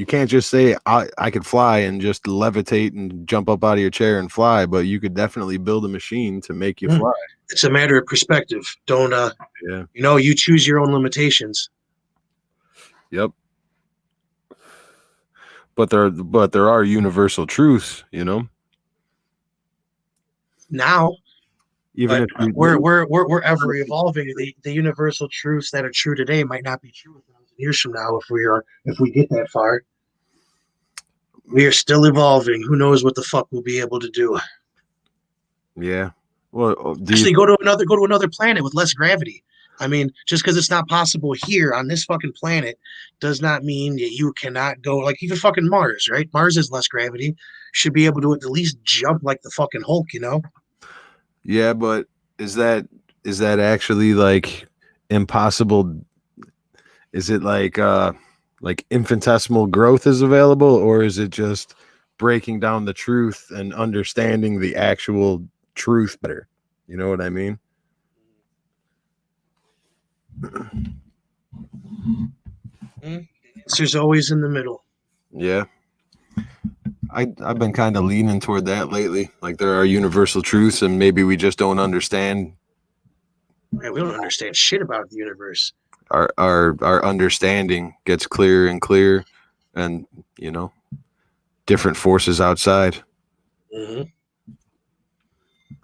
can't just say I could fly and just levitate and jump up out of your chair and fly, but you could definitely build a machine to make you fly.
It's a matter of perspective. Don't
Yeah.
you choose your own limitations.
Yep. But there are universal truths, you know.
Now,
Even
but
if
we're ever evolving. The universal truths that are true today might not be true 1,000 years from now if we get that far. We are still evolving. Who knows what the fuck we'll be able to do?
Yeah. Well,
Actually, go to another planet with less gravity. I mean, just because it's not possible here on this fucking planet does not mean that you cannot go, like, even fucking Mars, right? Mars has less gravity. Should be able to at least jump like the fucking Hulk, you know?
Yeah, but is that actually like impossible? Is it like infinitesimal growth is available, or is it just breaking down the truth and understanding the actual truth better? You know what I mean?
The answer's always in the middle.
Yeah. I've been kind of leaning toward that lately. Like there are universal truths and maybe we just don't understand.
Man, we don't understand shit about the universe.
Our understanding gets clearer and clearer, and you know, different forces outside.
Mm-hmm.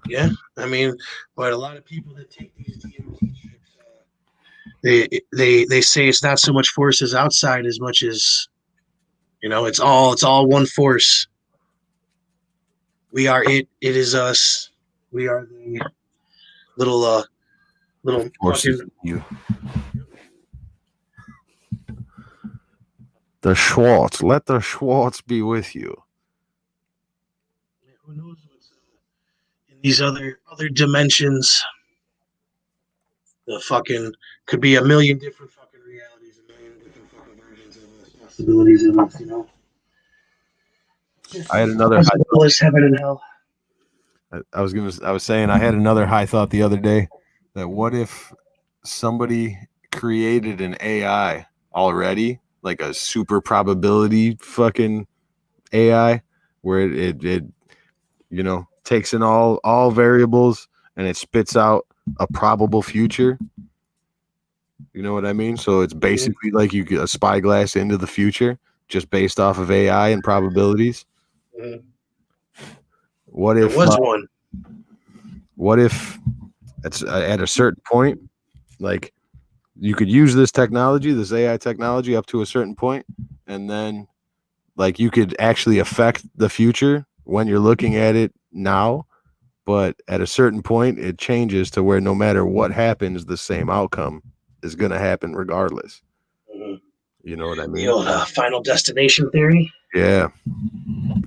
Yeah, I mean, but a lot of people that take these DMT trips, they say it's not so much forces outside as much as, it's all one force. We are it. It is us. We are the little
Forces
fucking.
you. The Schwartz. Let the Schwartz be with you.
Who knows what's in these other dimensions? The fucking could be a million different fucking realities, a million different fucking versions of us, possibilities of us. Just
I had
as
another
possible as heaven and hell.
I was saying I had another high thought the other day that what if somebody created an AI already, like a super probability fucking AI, where it takes in all variables and it spits out a probable future. You know what I mean? So it's basically like you get a spyglass into the future just based off of AI and probabilities.
Mm-hmm.
What if
there was one?
What if it's at a certain point, like you could use this technology, this AI technology, up to a certain point, and then like you could actually affect the future when you're looking at it now, but at a certain point, it changes to where no matter what happens, the same outcome is going to happen regardless.
Mm-hmm.
You know what I mean?
The old Final Destination theory.
Yeah.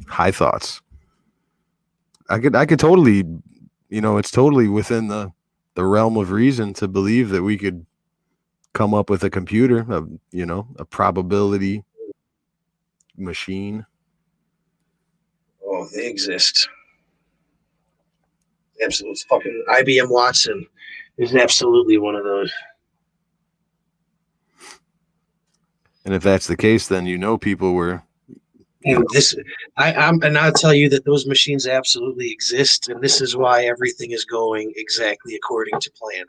High thoughts. I could totally, it's totally within the realm of reason to believe that we could come up with a computer, a probability machine.
Oh, they exist. Absolutely. Fucking IBM Watson is absolutely one of those.
And if that's the case, then people were.
And I'll tell you that those machines absolutely exist, and this is why everything is going exactly according to plan.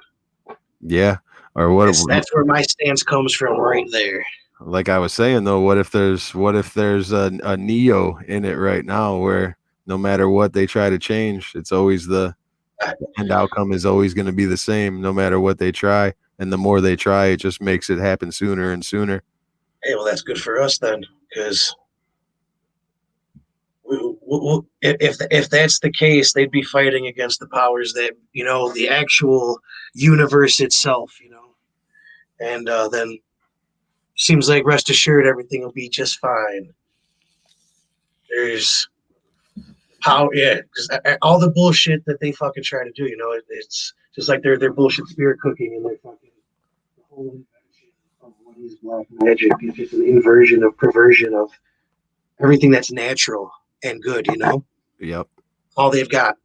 Yeah. Or what?
That's where my stance comes from, right there.
Like I was saying though, what if there's a Neo in it right now where no matter what they try to change, it's always the And outcome is always going to be the same, no matter what they try. And the more they try, it just makes it happen sooner and sooner.
Hey, well, that's good for us then, because if that's the case, they'd be fighting against the powers that, the actual universe itself, and then seems like, rest assured, everything will be just fine. There's how, yeah, because all the bullshit that they fucking try to do, it's just like their bullshit spirit cooking and their fucking whole invention of what is black magic. It's just an inversion of perversion of everything that's natural and good,
Yep.
all they've got.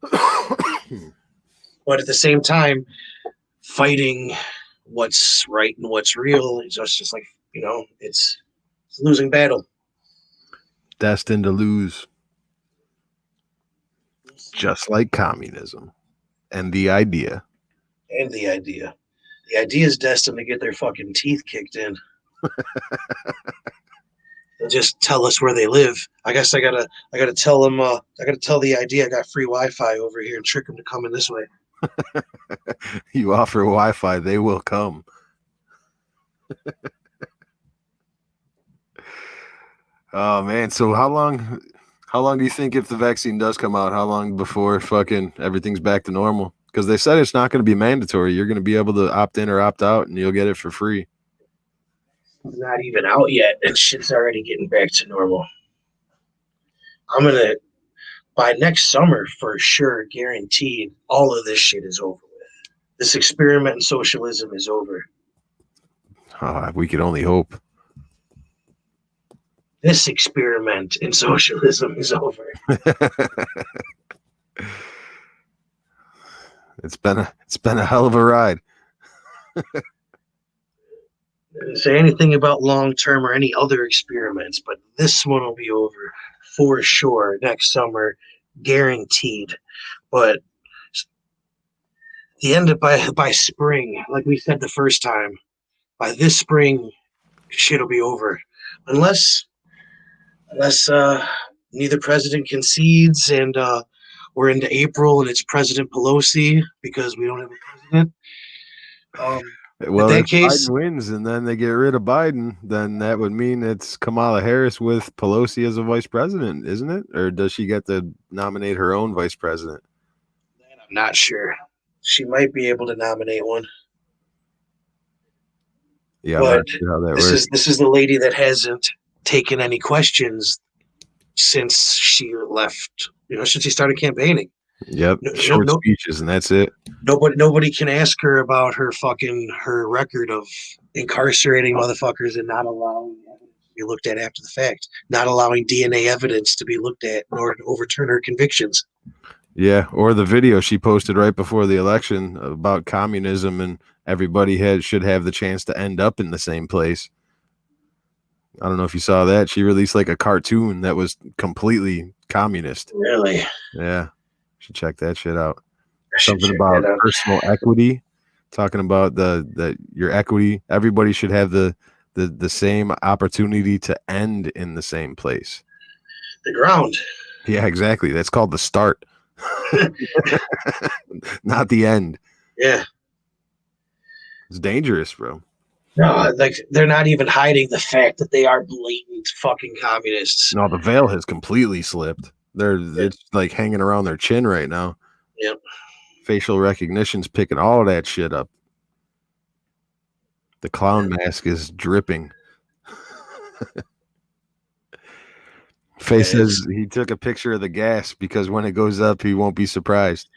But at the same time, fighting what's right and what's real is just like, it's a losing battle.
Destined to lose. Just like communism. And the idea.
The idea is destined to get their fucking teeth kicked in. They'll just tell us where they live. I guess I gotta tell them. I gotta tell the idea I got free Wi-Fi over here and trick them to come in this way.
You offer Wi-Fi, they will come. Oh man, so how long do you think, if the vaccine does come out, how long before fucking everything's back to normal? Because they said it's not going to be mandatory. You're going to be able to opt in or opt out, and you'll get it for free.
It's not even out yet, and shit's already getting back to normal. I'm gonna, by next summer for sure, guaranteed, all of this shit is over with. This experiment in socialism is over.
We could only hope.
This experiment in socialism is over.
It's been a hell of a ride.
Didn't say anything about long-term or any other experiments, but this one will be over for sure next summer, guaranteed. But the end of by spring, like we said the first time, by this spring, shit'll be over, unless neither president concedes and we're into April and it's President Pelosi because we don't have a president.
Well,
in that
if
case,
Biden wins and then they get rid of Biden, then that would mean it's Kamala Harris with Pelosi as a vice president, isn't it? Or does she get to nominate her own vice president?
I'm not sure. She might be able to nominate one.
Yeah,
but
I'm not sure how that works.
This is the lady that hasn't taken any questions since she left. Since she started campaigning.
Yep, short speeches and that's it.
Nobody can ask her about her record of incarcerating motherfuckers and not allowing evidence to be looked at after the fact, not allowing DNA evidence to be looked at in order to overturn her convictions.
Yeah, or the video she posted right before the election about communism and everybody should have the chance to end up in the same place. I don't know if you saw that. She released like a cartoon that was completely communist.
Really?
Yeah. Should check that shit out. Something about personal equity, talking about that your equity. Everybody should have the same opportunity to end in the same place.
The ground.
Yeah, exactly. That's called the start. Not the end.
Yeah.
It's dangerous, bro.
No, like they're not even hiding the fact that they are blatant fucking communists.
No, the veil has completely slipped. It's like hanging around their chin right now.
Yep.
Facial recognition's picking all of that shit up. The clown mask is dripping. Faye says he took a picture of the gas because when it goes up, he won't be surprised.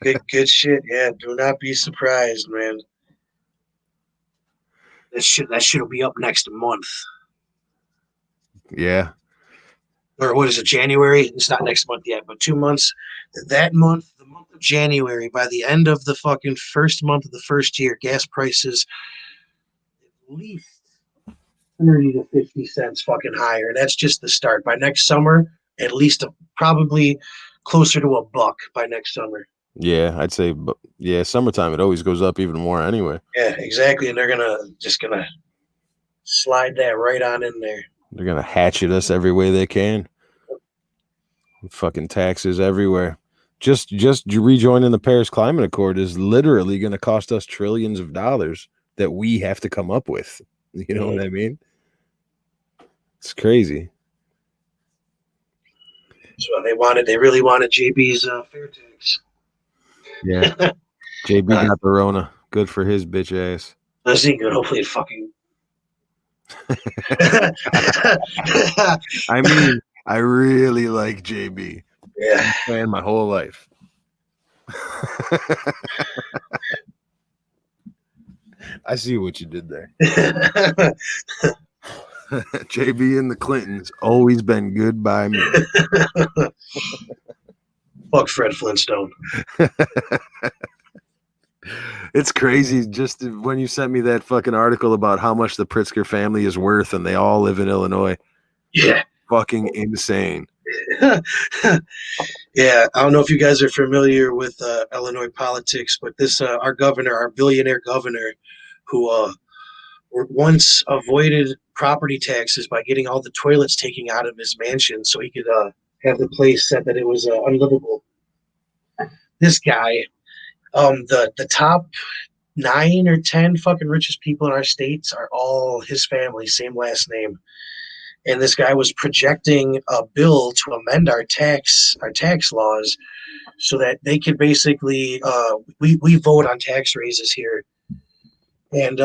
Good shit. Yeah, do not be surprised, man. That shit'll be up next month.
Yeah.
Or what is it, January? It's not next month yet, but 2 months. That month, the month of January, by the end of the fucking first month of the first year, gas prices at least 30 to 50 cents fucking higher. That's just the start. By next summer, at least probably closer to $1 by next summer.
Yeah, I'd say, yeah, summertime, it always goes up even more anyway.
Yeah, exactly. And they're just gonna slide that right on in there.
They're going to hatchet us every way they can. Fucking taxes everywhere. Just rejoining the Paris Climate Accord is literally going to cost us trillions of dollars that we have to come up with. You know what I mean? It's crazy.
So they really wanted JB's fair tax.
Yeah. JB got the Rona. Good for his bitch ass.
Let's see good. Hopefully it fucking
I mean, I really like JB.
Yeah.
Man, my whole life. I see what you did there. JB and the Clintons always been good by me.
Fuck Fred Flintstone.
It's crazy. Just when you sent me that fucking article about how much the Pritzker family is worth and they all live in Illinois.
Yeah.
Fucking insane.
Yeah. I don't know if you guys are familiar with Illinois politics, but this our governor, our billionaire governor, who once avoided property taxes by getting all the toilets taken out of his mansion so he could have the place said that it was unlivable. This guy, the top 9 or 10 fucking richest people in our states are all his family, same last name. And this guy was projecting a bill to amend our tax laws so that they could basically we vote on tax raises here. And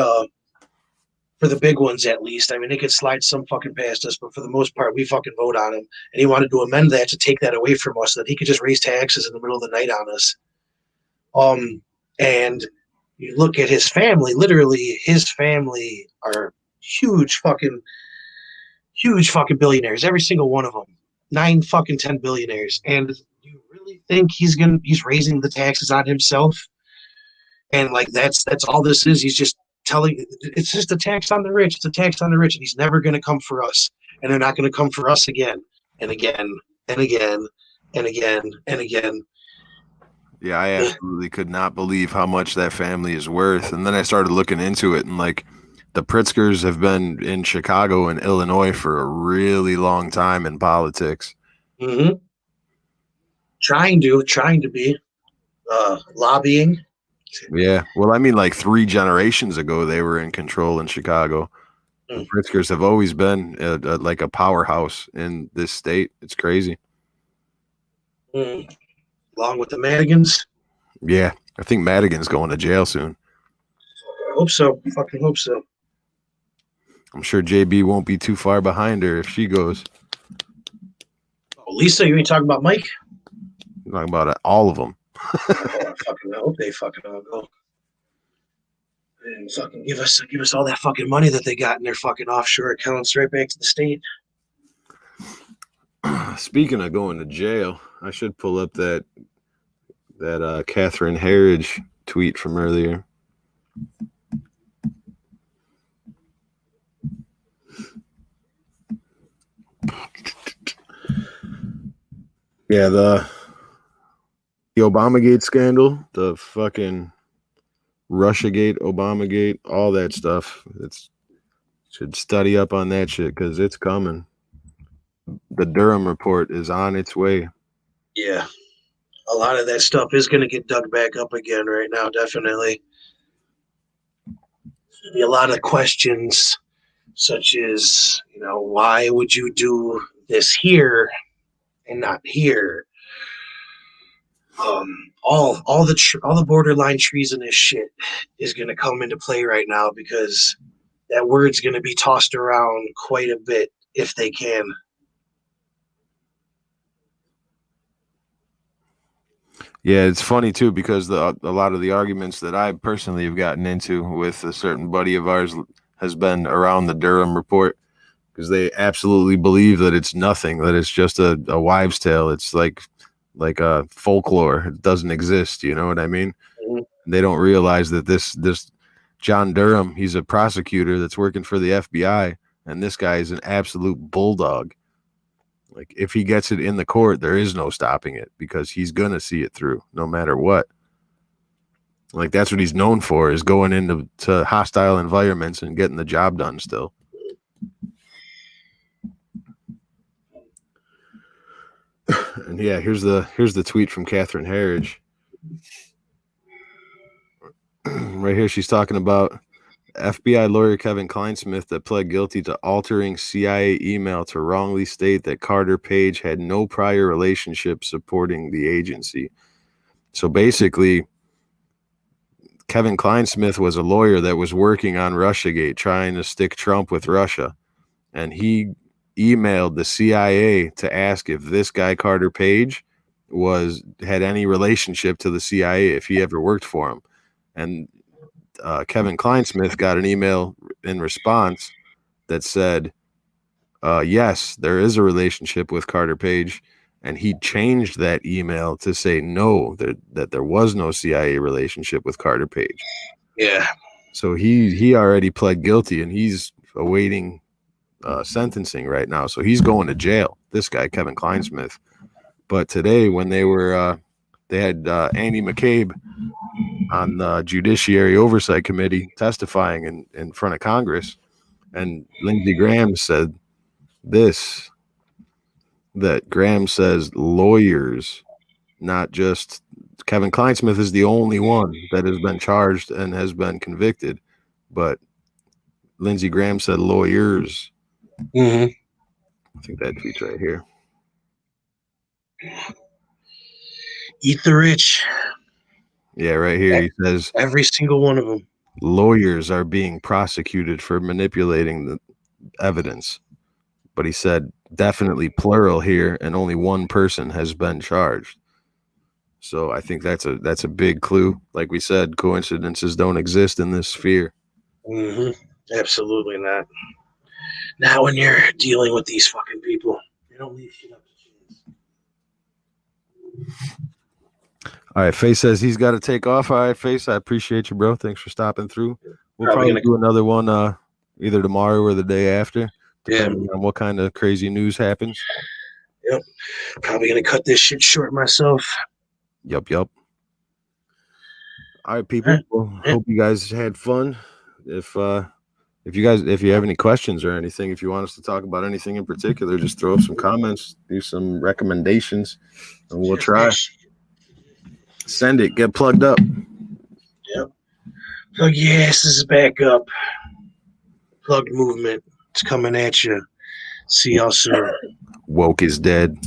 for the big ones, at least. I mean, they could slide some fucking past us, but for the most part, we fucking vote on them. And he wanted to amend that to take that away from us so that he could just raise taxes in the middle of the night on us. And you look at his family, literally, his family are huge fucking billionaires, every single one of them. 9 fucking 10 billionaires. And do you really think he's raising the taxes on himself? And like that's all this is. He's just telling it's just a tax on the rich. It's a tax on the rich, and he's never going to come for us, and they're not going to come for us again and again and again and again and again.
Yeah, I absolutely could not believe how much that family is worth. And then I started looking into it, and like the Pritzkers have been in Chicago and Illinois for a really long time in politics.
Mm-hmm. Trying to be lobbying.
Yeah, well, I mean, like 3 generations ago, they were in control in Chicago. The Pritzkers have always been like a powerhouse in this state. It's crazy.
Along with the Madigans.
Yeah, I think Madigan's going to jail soon.
I hope so. Fucking hope so.
I'm sure JB won't be too far behind her if she goes.
Oh, Lisa, you ain't talking about Mike?
I'm talking about all of them.
I hope they fucking all go. And fucking give us all that fucking money that they got in their fucking offshore accounts right back to the state.
Speaking of going to jail, I should pull up that Catherine Herridge tweet from earlier. Yeah, the Obamagate scandal, the fucking Russiagate, Obamagate, all that stuff. Should study up on that shit because it's coming. The Durham report is on its way.
Yeah. A lot of that stuff is going to get dug back up again right now, definitely. There'll be a lot of questions such as, why would you do this here and not here? All the borderline treasonous shit is going to come into play right now because that word's going to be tossed around quite a bit if they can.
Yeah, it's funny too because a lot of the arguments that I personally have gotten into with a certain buddy of ours has been around the Durham report because they absolutely believe that it's nothing, that it's just a wives' tale. It's like a folklore. It doesn't exist. You know what I mean? Mm-hmm. They don't realize that this John Durham, he's a prosecutor that's working for the FBI, and this guy is an absolute bulldog. Like, if he gets it in the court, there is no stopping it because he's going to see it through no matter what. Like, that's what he's known for, is going into hostile environments and getting the job done still. And yeah, here's the tweet from Catherine Herridge. Right here, she's talking about FBI lawyer Kevin Kleinsmith that pled guilty to altering CIA email to wrongly state that Carter Page had no prior relationship supporting the agency. So basically, Kevin Kleinsmith was a lawyer that was working on Russiagate, trying to stick Trump with Russia. And he emailed the CIA to ask if this guy, Carter Page, had any relationship to the CIA, if he ever worked for him. And Kevin Kleinsmith got an email in response that said, yes, there is a relationship with Carter Page. And he changed that email to say no, that there was no CIA relationship with Carter Page.
Yeah.
So he already pled guilty, and he's awaiting sentencing right now. So he's going to jail, this guy, Kevin Kleinsmith. But today, when they had Andy McCabe on the Judiciary Oversight Committee testifying in front of Congress, and Lindsey Graham said this, that Graham says lawyers, not just Kevin Kleinsmith is the only one that has been charged and has been convicted, but Lindsey Graham said lawyers.
Mm-hmm.
I think that tweet's right here.
Eat the rich.
Yeah, right here. He says
every single one of them.
Lawyers are being prosecuted for manipulating the evidence. But he said definitely plural here, and only one person has been charged. So I think that's a big clue. Like we said, coincidences don't exist in this sphere.
Mm-hmm. Absolutely not. Not when you're dealing with these fucking people. They don't leave shit up to chance.
All right, Face says he's got to take off. All right, Face, I appreciate you, bro. Thanks for stopping through. We'll probably do another one either tomorrow or the day after, depending on what kind of crazy news happens.
Yep. Probably going to cut this shit short myself.
Yup. All right, people. Well, hope you guys had fun. If you have any questions or anything, if you want us to talk about anything in particular, just throw up some comments, do some recommendations, and we'll try. Send it. Get plugged up.
Yep. Plug your asses back up. Plugged movement. It's coming at you. See y'all soon.
Woke is dead.